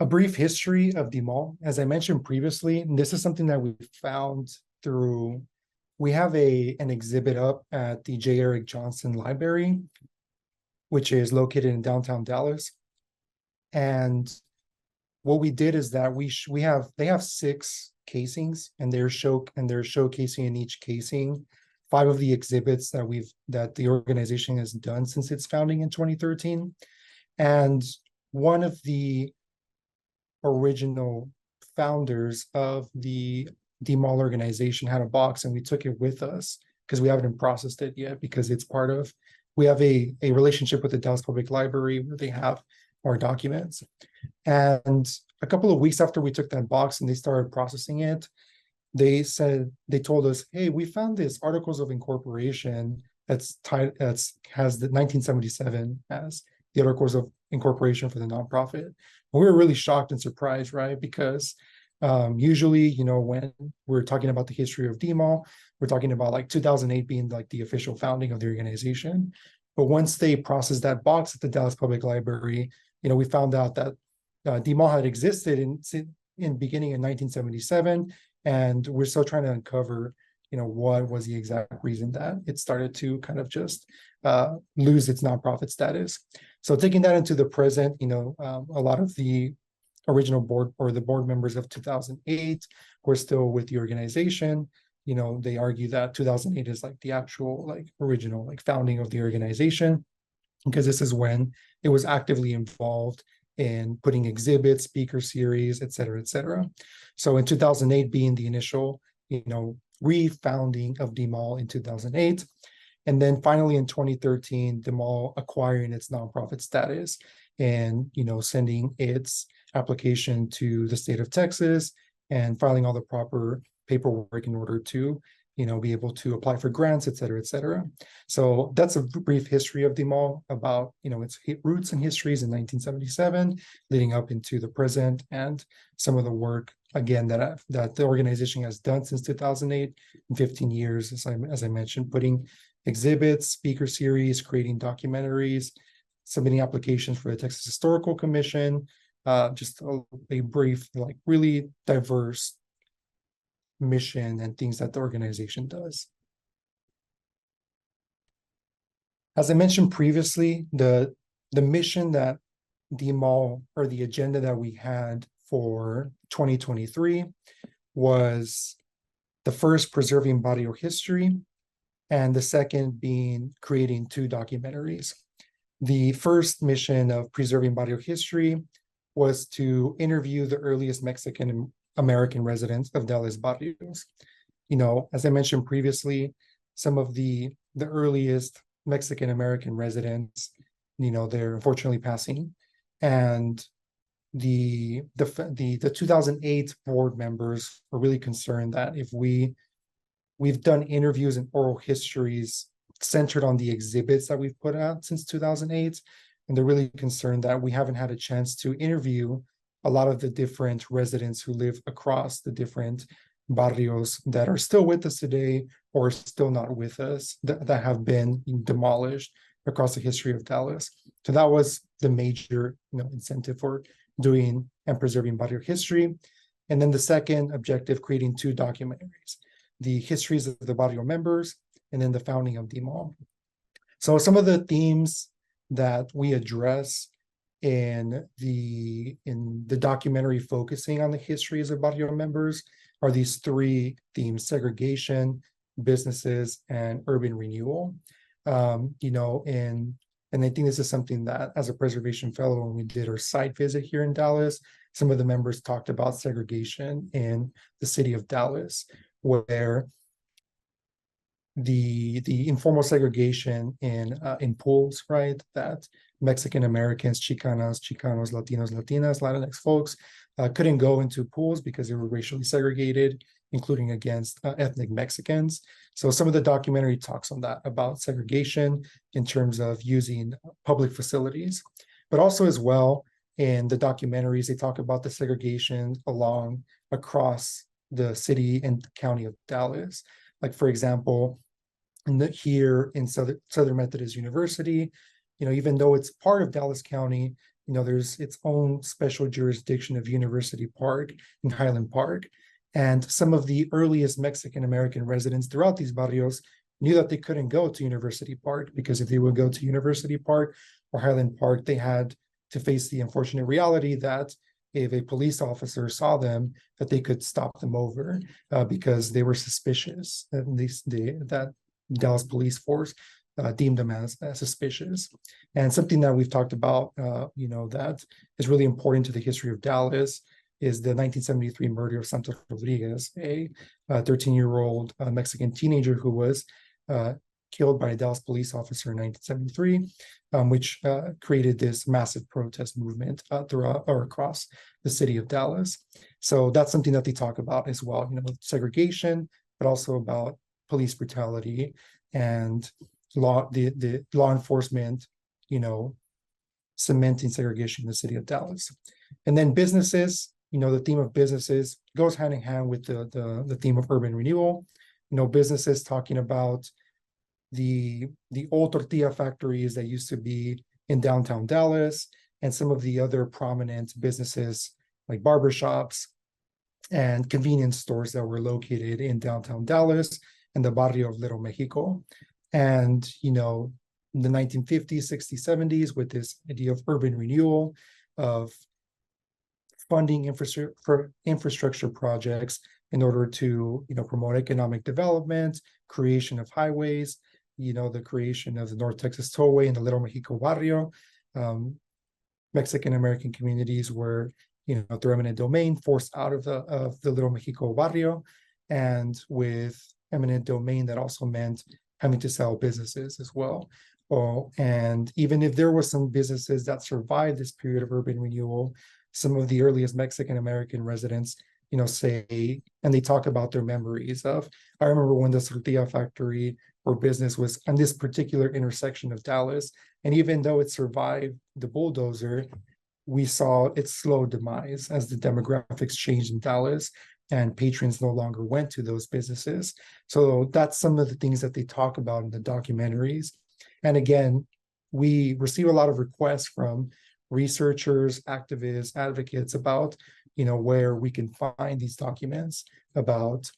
A brief history of the mall. As I mentioned previously, and this is something that we found through, we have an exhibit up at the J. Eric Johnson Library, which is located in downtown Dallas. And what we did is that they have 6 casings, and they're showcasing in each casing 5 of the exhibits that the organization has done since its founding in 2013. And one of the original founders of the mall organization had a box, and we took it with us because we haven't processed it yet, because it's part of, we have a relationship with the Dallas Public Library where they have our documents. And a couple of weeks after we took that box and they started processing it, they told us, hey, we found this articles of incorporation has the 1977 as the articles of incorporation for the nonprofit. And we were really shocked and surprised, right? Because usually, you know, when we're talking about the history of DMAL, we're talking about like 2008 being like the official founding of the organization. But once they processed that box at the Dallas Public Library, you know, we found out that DMAL had existed in beginning in 1977, and we're still trying to uncover, you know, what was the exact reason that it started to kind of just lose its nonprofit status. So taking that into the present, you know, a lot of the original board or the board members of 2008 were still with the organization. You know, they argue that 2008 is like the actual like original like founding of the organization, because this is when it was actively involved in putting exhibits, speaker series, et cetera, et cetera. So in 2008 being the initial, you know, refounding of DMAL in 2008. And then finally in 2013, DMAL acquiring its nonprofit status and, you know, sending its application to the state of Texas and filing all the proper paperwork in order to, you know, be able to apply for grants, et cetera, et cetera. So that's a brief history of DMAL about, you know, its roots and histories in 1977, leading up into the present, and some of the work, again, that the organization has done since 2008 in 15 years, as I mentioned, putting exhibits, speaker series, creating documentaries, submitting applications for the Texas Historical Commission, just a brief, like really diverse mission and things that the organization does. As I mentioned previously, the mission that DMAL, or the agenda that we had for 2023, was the first preserving barrio history, and the second being creating 2 documentaries. The first mission of preserving barrio history was to interview the earliest Mexican American residents of Dallas barrios. You know, as I mentioned previously, some of the earliest Mexican American residents, you know, they're unfortunately passing. And the 2008 board members were really concerned that if we've done interviews and oral histories centered on the exhibits that we've put out since 2008, and they're really concerned that we haven't had a chance to interview a lot of the different residents who live across the different barrios that are still with us today or still not with us, that have been demolished across the history of Dallas. So that was the major, you know, incentive for doing and preserving barrio history. And then the second objective, creating 2 documentaries, the histories of the barrio members, and then the founding of DMAL. So some of the themes that we address in the documentary focusing on the histories of barrio members are these 3 themes: segregation, businesses, and urban renewal. You know, and I think this is something that, as a preservation fellow, when we did our site visit here in Dallas, some of the members talked about segregation in the city of Dallas, where the informal segregation in pools, right, that Mexican Americans, Chicanos, Latinos, Latinas, Latinx folks couldn't go into pools because they were racially segregated, including against ethnic Mexicans. So some of the documentary talks on that, about segregation in terms of using public facilities, but also as well in the documentaries, they talk about the segregation across the city and county of Dallas. Like, for example, here in Southern Methodist University, even though it's part of Dallas County, there's its own special jurisdiction of University Park and Highland Park. And some of the earliest Mexican-American residents throughout these barrios knew that they couldn't go to University Park, because if they would go to University Park or Highland Park, they had to face the unfortunate reality that if a police officer saw them, that they could stop them over because they were suspicious. And that Dallas police force deemed them as suspicious. And something that we've talked about, that is really important to the history of Dallas is the 1973 murder of Santos Rodriguez, a 13-year-old Mexican teenager who was killed by a Dallas police officer in 1973, which created this massive protest movement throughout or across the city of Dallas. So that's something that they talk about as well, segregation, but also about police brutality and the law enforcement, cementing segregation in the city of Dallas. And then businesses, the theme of businesses goes hand in hand with the theme of urban renewal. Businesses talking about the old tortilla factories that used to be in downtown Dallas, and some of the other prominent businesses like barbershops and convenience stores that were located in downtown Dallas and the barrio of Little Mexico. And, in the 1950s, 60s, 70s, with this idea of urban renewal, of funding infrastructure projects in order to, promote economic development, creation of highways, the creation of the North Texas Tollway in the Little Mexico barrio. Mexican-American communities were, through eminent domain, forced out of the Little Mexico barrio. And with eminent domain, that also meant having to sell businesses as well. And even if there were some businesses that survived this period of urban renewal, some of the earliest Mexican-American residents, say, and they talk about their memories of, I remember when the tortilla factory or business was on this particular intersection of Dallas. And even though it survived the bulldozer, we saw its slow demise as the demographics changed in Dallas and patrons no longer went to those businesses. So that's some of the things that they talk about in the documentaries. And again, we receive a lot of requests from researchers, activists, advocates about, where we can find these documents about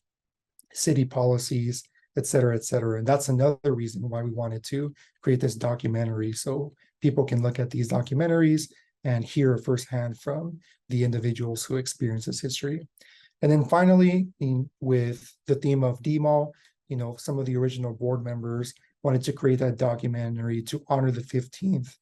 city policies, et cetera, et cetera. And that's another reason why we wanted to create this documentary, so people can look at these documentaries and hear firsthand from the individuals who experience this history. And then finally, with the theme of DMAL, some of the original board members wanted to create that documentary to honor the 15th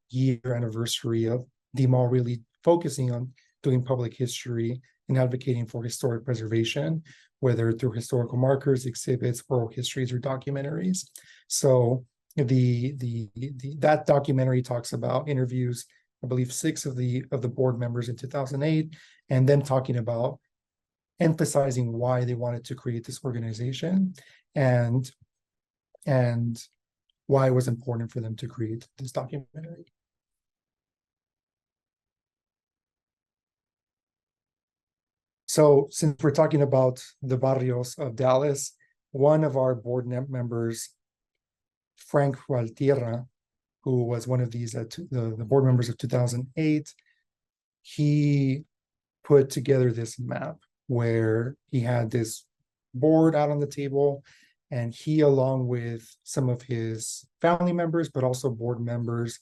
year anniversary of DMAL really focusing on doing public history and advocating for historic preservation, whether through historical markers, exhibits, oral histories, or documentaries. So that documentary talks about interviews, I believe 6 of the board members in 2008, and them talking about emphasizing why they wanted to create this organization and why it was important for them to create this documentary. So since we're talking about the barrios of Dallas, one of our board members, Frank Valtierra, who was one of these, the board members of 2008, he put together this map where he had this board out on the table, and he, along with some of his family members, but also board members,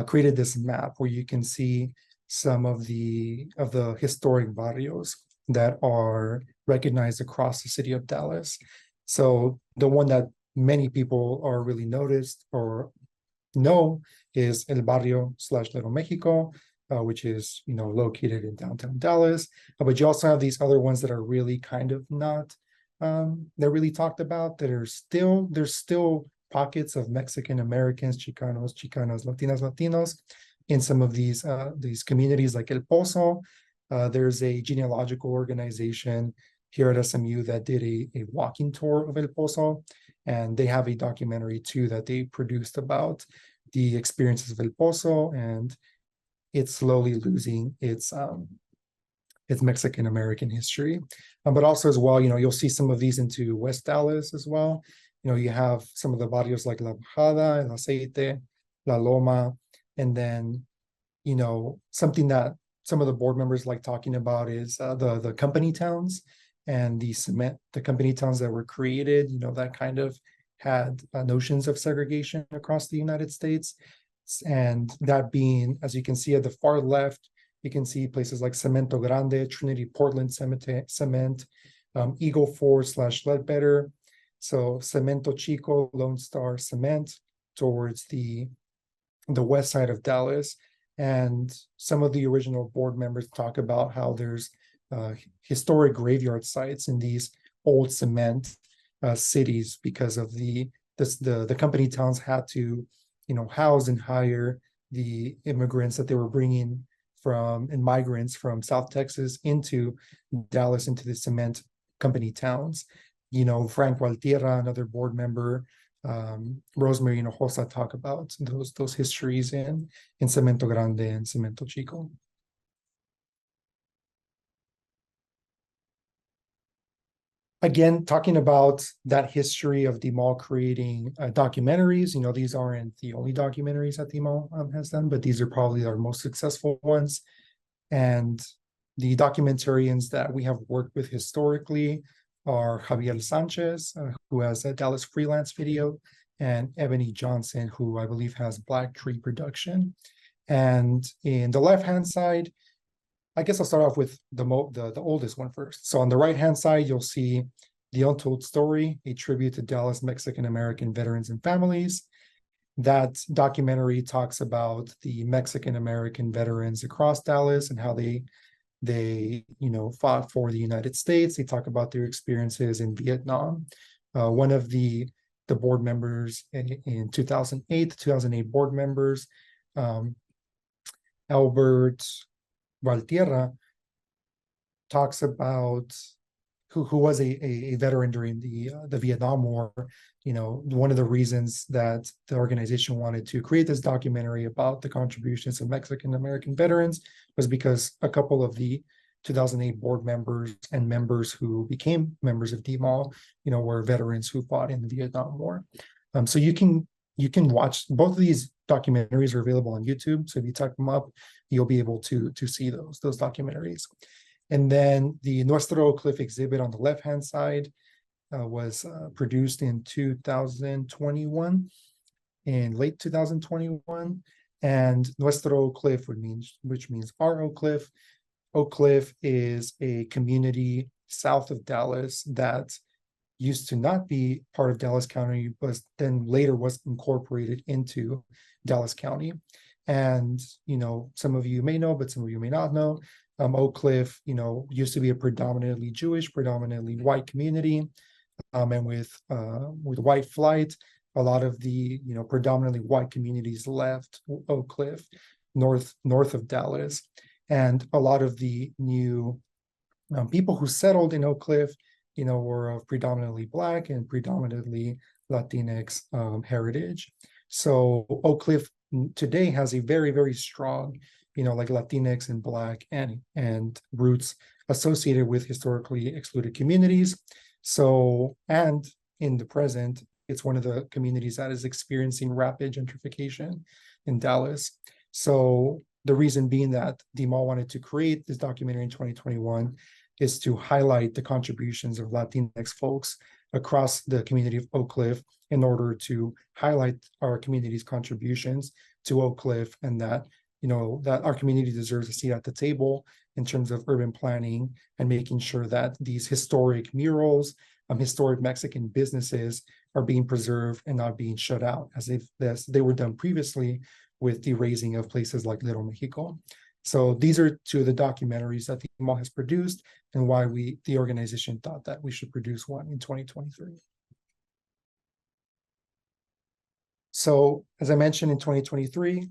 created this map where you can see some of the historic barrios that are recognized across the city of Dallas. So the one that many people are really noticed or know is El Barrio / Little Mexico, which is located in downtown Dallas. But you also have these other ones that are really kind of not they're really talked about, that are there's still pockets of Mexican Americans, Chicanos, Latinos in some of these communities, like El Pozo. There's a genealogical organization here at SMU that did a walking tour of El Pozo, and they have a documentary too that they produced about the experiences of El Pozo, and it's slowly losing its its Mexican American history. But also as well, you'll see some of these into West Dallas as well. You have some of the barrios like La Bajada, El Aceite, La Loma, and then, something that some of the board members like talking about is the company towns and the company towns that were created, that kind of had notions of segregation across the United States. And that being, as you can see at the far left, you can see places like Cemento Grande, Trinity Portland Cement, Eagle Ford / Ledbetter. So Cemento Chico, Lone Star Cement towards the west side of Dallas. And some of the original board members talk about how there's historic graveyard sites in these old cement cities because of the company towns had to, house and hire the immigrants that they were bringing from and migrants from South Texas into Dallas, into the cement company towns. Frank Valtierra, another board member, Rosemary Hinojosa talk about those histories in Cemento Grande and Cemento Chico. Again, talking about that history of the mall creating documentaries, these aren't the only documentaries that the mall has done, but these are probably our most successful ones. And the documentarians that we have worked with historically are Javier Sanchez, who has a Dallas Freelance Video, and Ebony Johnson, who I believe has Black Tree Production. And in the left-hand side, I guess I'll start off with the oldest one first. So on the right-hand side, you'll see The Untold Story, a tribute to Dallas Mexican American veterans and families. That documentary talks about the Mexican American veterans across Dallas and how they fought for the United States. They talk about their experiences in Vietnam. One of the board members in 2008 board members, Albert Valtierra, talks about who was a veteran during the Vietnam War. One of the reasons that the organization wanted to create this documentary about the contributions of Mexican American veterans was because a couple of the 2008 board members and members who became members of DMAL, were veterans who fought in the Vietnam War. So you can watch both of these documentaries are available on YouTube. So if you type them up, you'll be able to see those documentaries. And then the Nuestra Oak Cliff exhibit on the left-hand side was produced in 2021, in late 2021. And Nuestra Oak Cliff, which means our Oak Cliff. Oak Cliff is a community south of Dallas that used to not be part of Dallas County, but then later was incorporated into Dallas County. And, some of you may know, but some of you may not know, Oak Cliff, used to be a predominantly Jewish, predominantly white community. And with white flight, a lot of the, predominantly white communities left Oak Cliff, north of Dallas. And a lot of the new people who settled in Oak Cliff, were of predominantly Black and predominantly Latinx heritage. So Oak Cliff today has a very, very strong, like Latinx and Black and roots associated with historically excluded communities. So, and in the present, it's one of the communities that is experiencing rapid gentrification in Dallas. So the reason being that DMAL wanted to create this documentary in 2021 is to highlight the contributions of Latinx folks across the community of Oak Cliff in order to highlight our community's contributions to Oak Cliff, and that, that our community deserves a seat at the table in terms of urban planning and making sure that these historic murals, historic Mexican businesses are being preserved and not being shut out as they were done previously with the raising of places like Little Mexico. So these are two of the documentaries that the mall has produced and why the organization thought that we should produce one in 2023. So as I mentioned, in 2023,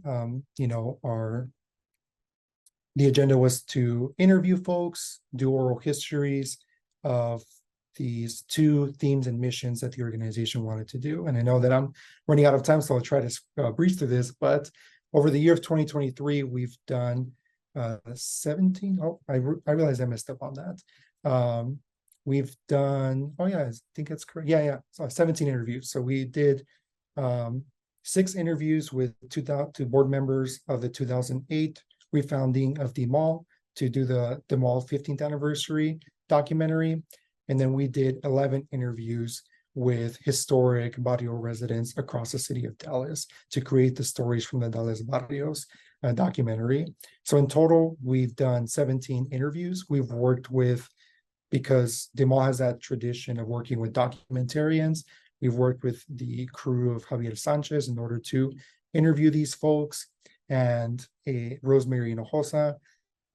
the agenda was to interview folks, do oral histories of these two themes and missions that the organization wanted to do. And I know that I'm running out of time, so I'll try to breeze through this. But over the year of 2023, we've done 17. Oh, I realized I messed up on that. We've done, oh yeah, I think that's correct. Yeah. So 17 interviews. So we did 6 interviews with two board members of the 2008 refounding of the mall to do the mall 15th anniversary documentary. And then we did 11 interviews with historic barrio residents across the city of Dallas to create the stories from the Dallas barrios documentary. So in total, we've done 17 interviews. We've worked with, because the mall has that tradition of working with documentarians, we've worked with the crew of Javier Sanchez in order to interview these folks, and Rosemary Hinojosa,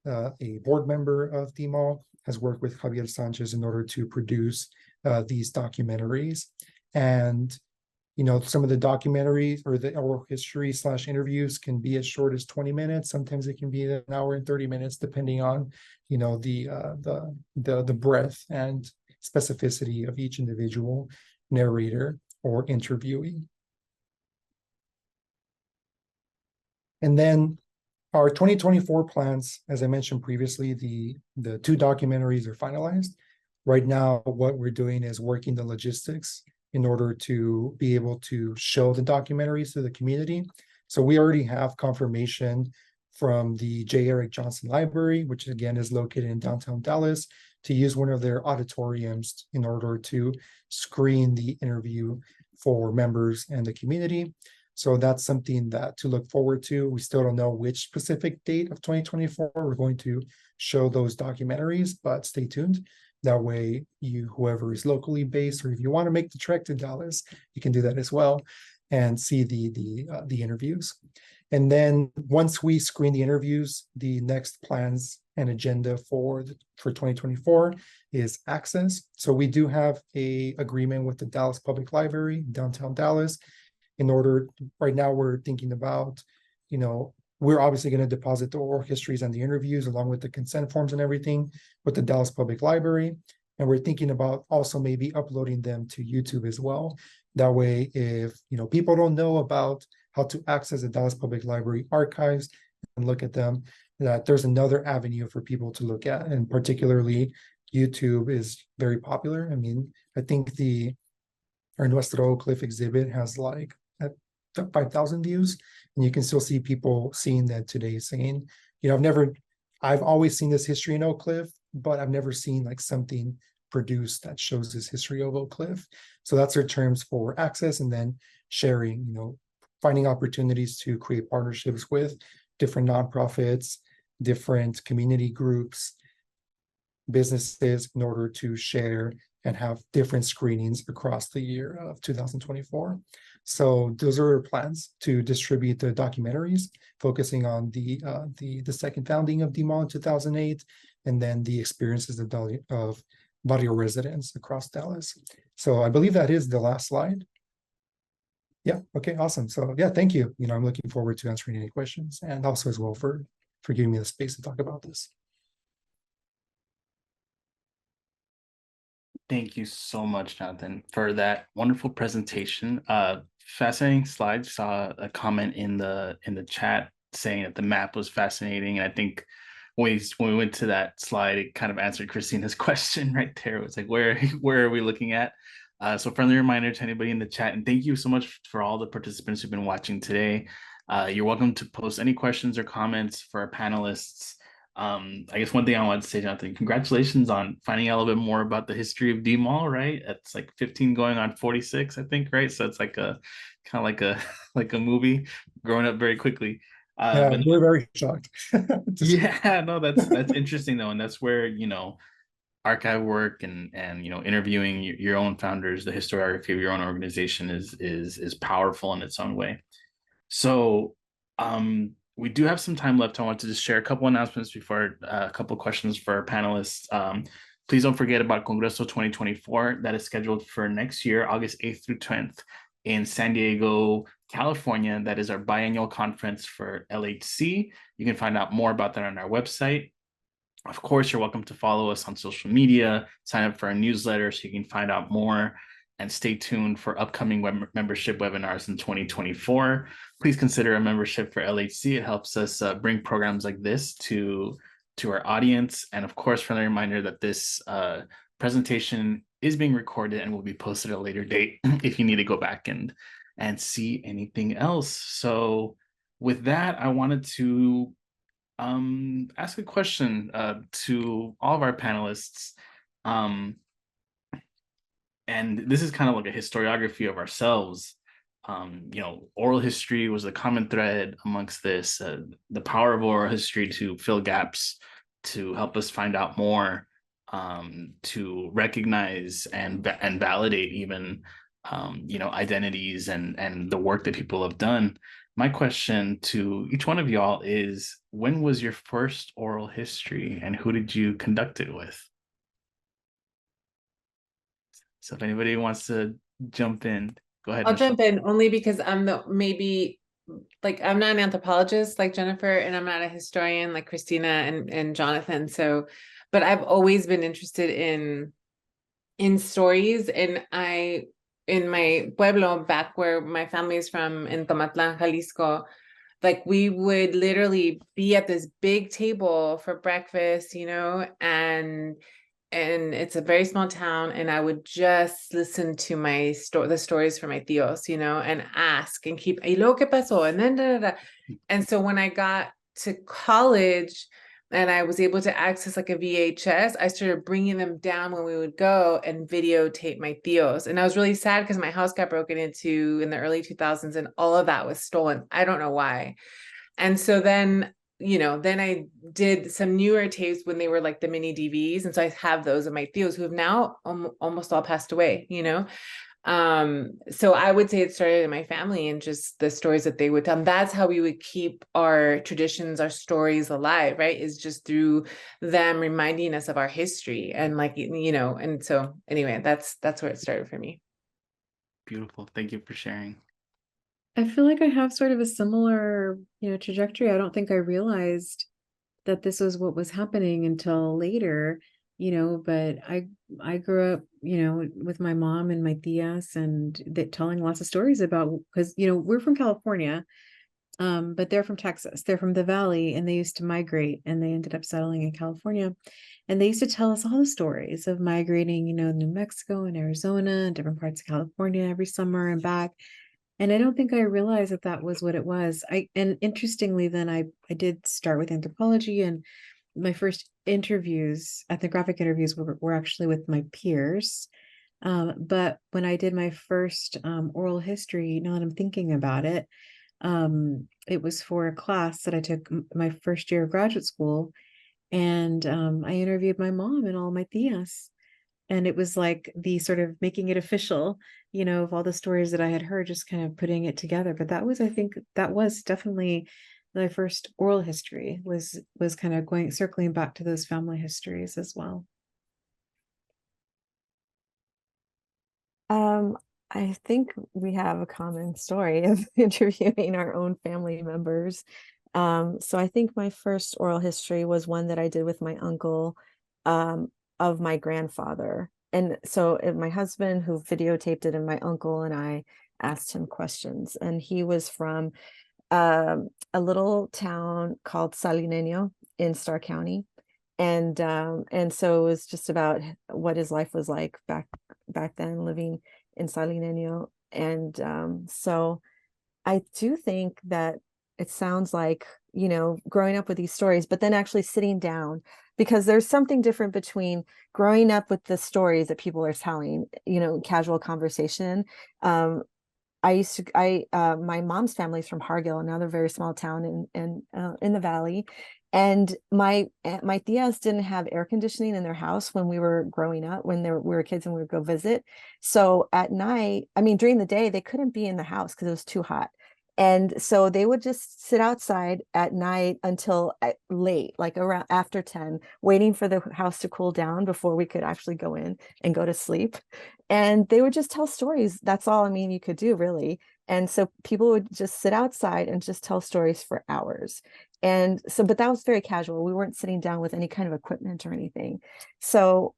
a board member of the mall, has worked with Javier Sanchez in order to produce these documentaries. And some of the documentaries or the oral history / interviews can be as short as 20 minutes. Sometimes it can be an hour and 30 minutes, depending on, the breadth and specificity of each individual narrator or interviewee. And then our 2024 plans, as I mentioned previously, the 2 documentaries are finalized. Right now, what we're doing is working the logistics in order to be able to show the documentaries to the community. So we already have confirmation from the J. Eric Johnson Library, which again is located in downtown Dallas, to use one of their auditoriums in order to screen the interview for members and the community. So that's something to look forward to. We still don't know which specific date of 2024 we're going to show those documentaries, but stay tuned. That way, whoever is locally based, or if you want to make the trek to Dallas, you can do that as well and see the interviews. And then once we screen the interviews, the next plans and agenda for 2024 is access. So we do have a agreement with the Dallas Public Library, downtown Dallas. Right now we're thinking about, we're obviously going to deposit the oral histories and the interviews along with the consent forms and everything with the Dallas Public Library. And we're thinking about also maybe uploading them to YouTube as well. That way, if people don't know about how to access the Dallas Public Library archives and look at them, that there's another avenue for people to look at. And particularly, YouTube is very popular. I mean, I think our Nuestra Cliff exhibit has like 5,000 views, and you can still see people seeing that today, saying, I've always seen this history in Oak Cliff, but I've never seen like something produced that shows this history of Oak Cliff. So that's our terms for access, and then sharing, finding opportunities to create partnerships with different nonprofits, different community groups, businesses, in order to share and have different screenings across the year of 2024. So those are our plans to distribute the documentaries, focusing on the second founding of the mall in 2008, and then the experiences of barrio residents across Dallas. So I believe that is the last slide. Yeah, okay, awesome. So yeah, thank you. I'm looking forward to answering any questions, and also as well for giving me the space to talk about this. Thank you so much, Jonathan, for that wonderful presentation. Fascinating slides. Saw a comment in the chat saying that the map was fascinating, and I think when we went to that slide, it kind of answered Christina's question right there. It was like, where are we looking at? So friendly reminder to anybody in the chat, and thank you so much for all the participants who've been watching today. You're welcome to post any questions or comments for our panelists. I guess one thing I wanted to say, Jonathan, congratulations on finding out a little bit more about the history of D-Mall, right? It's like 15 going on 46, I think, right? So it's like a kind of like a movie growing up very quickly. Yeah, but we're very shocked. Yeah, no, that's interesting though, and that's where archive work and interviewing your own founders, the historiography of your own organization is powerful in its own way. So we do have some time left. I want to just share a couple announcements before a couple questions for our panelists. Please don't forget about Congreso 2024. That is scheduled for next year, August 8th through 10th in San Diego, California. That is our biennial conference for LHC. You can find out more about that on our website. Of course, you're welcome to follow us on social media, sign up for our newsletter so you can find out more. and stay tuned for upcoming membership webinars in 2024. Please consider a membership for LHC. It helps us bring programs like this to our audience. And of course, friendly reminder that this presentation is being recorded and will be posted at a later date if you need to go back and see anything else. So with that, I wanted to ask a question to all of our panelists. And this is kind of like a historiography of ourselves. You know, oral history was a common thread amongst this, the power of oral history to fill gaps, to help us find out more, to recognize and validate even, you know, identities and the work that people have done. My question to each one of y'all is, when was your first oral history and who did you conduct it with? So if anybody wants to jump in, go ahead. I'll Michelle. jump in only because I'm not an anthropologist like Jennifer, and I'm not a historian like Cristina and Jonathan. So, but I've always been interested in stories, and in my pueblo, back where my family is from, in Tomatlan, Jalisco, like we would literally be at this big table for breakfast, you know, and it's a very small town, and I would just listen to the stories from my tios, you know, and ask and keep, y luego qué pasó, and then da, da, da. And so when I got to college and I was able to access like a VHS, I started bringing them down when we would go and videotape my tios. And I was really sad because my house got broken into in the early 2000s and all of that was stolen. I don't know why. And so then, you know, then I did some newer tapes when they were like the mini DVs. And so I have those of my tios who have now almost all passed away, you know? So I would say it started in my family and just the stories that they would tell. And that's how we would keep our traditions, our stories alive, right? Is just through them reminding us of our history. And like, you know, and so anyway, that's where it started for me. Beautiful. Thank you for sharing. I feel like I have sort of a similar, you know, trajectory. I don't think I realized that this was what was happening until later, you know, but I grew up, you know, with my mom and my tias and telling lots of stories about, because, you know, we're from California, but they're from Texas. They're from the Valley, and they used to migrate, and they ended up settling in California. And they used to tell us all the stories of migrating, you know, New Mexico and Arizona and different parts of California every summer and back. And I don't think I realized that that was what it was. And interestingly, then I did start with anthropology, and my first interviews, ethnographic interviews, were actually with my peers. But when I did my first oral history, now that I'm thinking about it, it was for a class that I took my first year of graduate school, and I interviewed my mom and all my tias. And it was like the sort of making it official, you know, of all the stories that I had heard, just kind of putting it together. But that was, I think that was definitely my first oral history, was kind of circling back to those family histories as well. I think we have a common story of interviewing our own family members. So I think my first oral history was one that I did with my uncle, of my grandfather. And so my husband who videotaped it, and my uncle and I asked him questions. And he was from a little town called Salinenio in Starr County. And so it was just about what his life was like back then, living in Salinenio. And so I do think that it sounds like, you know, growing up with these stories, but then actually sitting down, because there's something different between growing up with the stories that people are telling, you know, casual conversation. My mom's family's from Hargill, another very small town in the Valley. And my tias didn't have air conditioning in their house when we were growing up, when we were kids and we would go visit. So at night, I mean, during the day, they couldn't be in the house because it was too hot. And so they would just sit outside at night until late, like around after 10, waiting for the house to cool down before we could actually go in and go to sleep. And they would just tell stories. That's all, I mean, you could do, really. And so people would just sit outside and just tell stories for hours. And so, but that was very casual. We weren't sitting down with any kind of equipment or anything. So,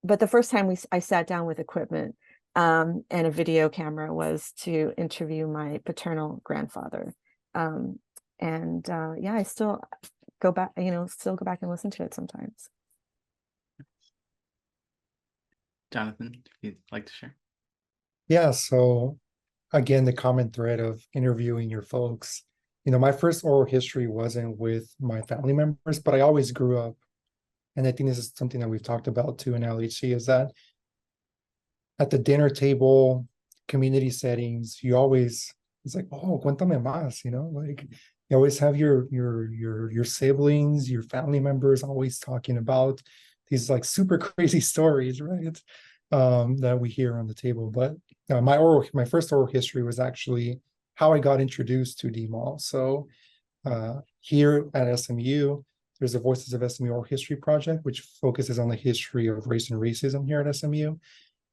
but the first time I sat down with equipment, and a video camera was to interview my paternal grandfather. Yeah, I still go back, still go back and listen to it sometimes. Jonathan, if you'd like to share. Yeah, so again, the common thread of interviewing your folks. My first oral history wasn't with my family members, but I always grew up, and I think this is something that we've talked about too in LHC, is that at the dinner table, community settings, it's like, oh, cuéntame más, like you always have your siblings, your family members always talking about these like super crazy stories, right? That we hear on the table. But my first oral history was actually how I got introduced to DMAL. So here at SMU, there's a Voices of SMU Oral History Project, which focuses on the history of race and racism here at SMU.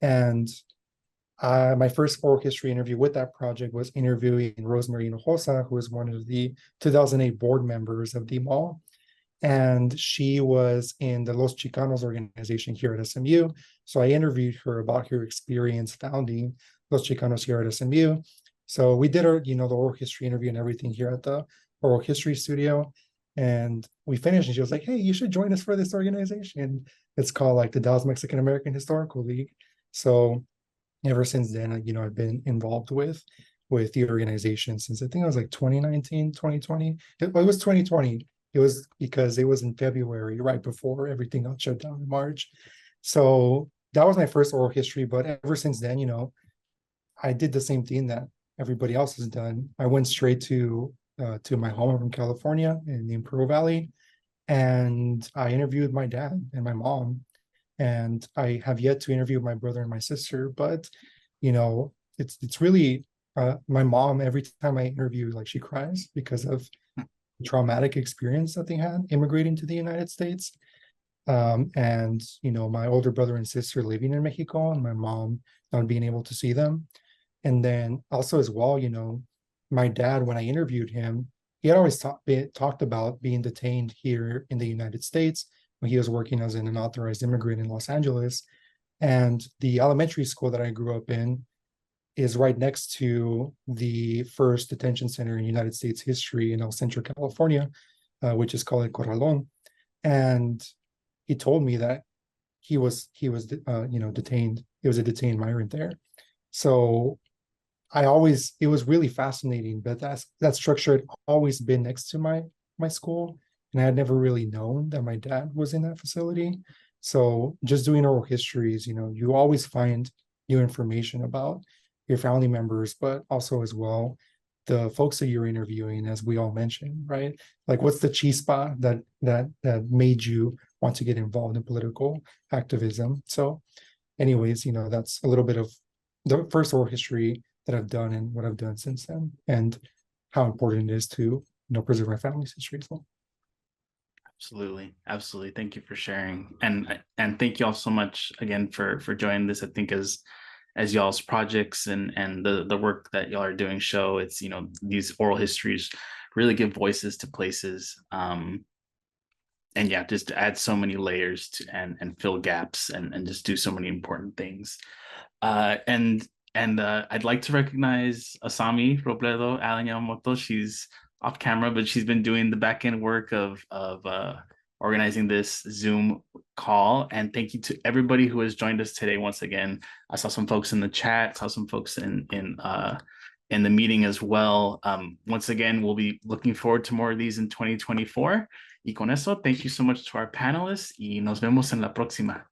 And my first oral history interview with that project was interviewing Rosemary Hinojosa, who was one of the 2008 board members of DMAL. And she was in the Los Chicanos organization here at SMU. So I interviewed her about her experience founding Los Chicanos here at SMU. So we did the oral history interview and everything here at the oral history studio. And we finished and she was like, hey, you should join us for this organization. It's called like the Dallas Mexican American Historical League. So ever since then, I've been involved with the organization since I think it was like 2019, 2020. It was 2020. It was because it was in February, right before everything got shut down in March. So that was my first oral history. But ever since then, I did the same thing that everybody else has done. I went straight to my home from California in the Imperial Valley, and I interviewed my dad and my mom. And I have yet to interview my brother and my sister, but it's really my mom. Every time I interview, like she cries because of the traumatic experience that they had immigrating to the United States. And my older brother and sister living in Mexico, and my mom not being able to see them. And then also as well, my dad, when I interviewed him, he had always talked about being detained here in the United States when he was working as an unauthorized immigrant in Los Angeles. And the elementary school that I grew up in is right next to the first detention center in United States history in El Centro, California, which is called El Corralón. And he told me that he was detained. He was a detained migrant there. So it was really fascinating, but that structure had always been next to my school. And I had never really known that my dad was in that facility. So just doing oral histories, you always find new information about your family members, but also as well, the folks that you're interviewing, as we all mentioned, right? Like what's the chispa that made you want to get involved in political activism? So anyways, that's a little bit of the first oral history that I've done and what I've done since then, and how important it is to preserve my family's history as well. Absolutely. Thank you for sharing, and thank you all so much again for joining this. I think as y'all's projects and the work that y'all are doing show, it's these oral histories really give voices to places, and yeah, just add so many layers to and fill gaps and just do so many important things. And I'd like to recognize Asami Robledo Alan Yamamoto. She's off camera, but she's been doing the back end work of organizing this Zoom call. And thank you to everybody who has joined us today. Once again, I saw some folks in the chat, saw some folks in the meeting as well. Once again, we'll be looking forward to more of these in 2024. Y con eso, thank you so much to our panelists, y nos vemos en la próxima.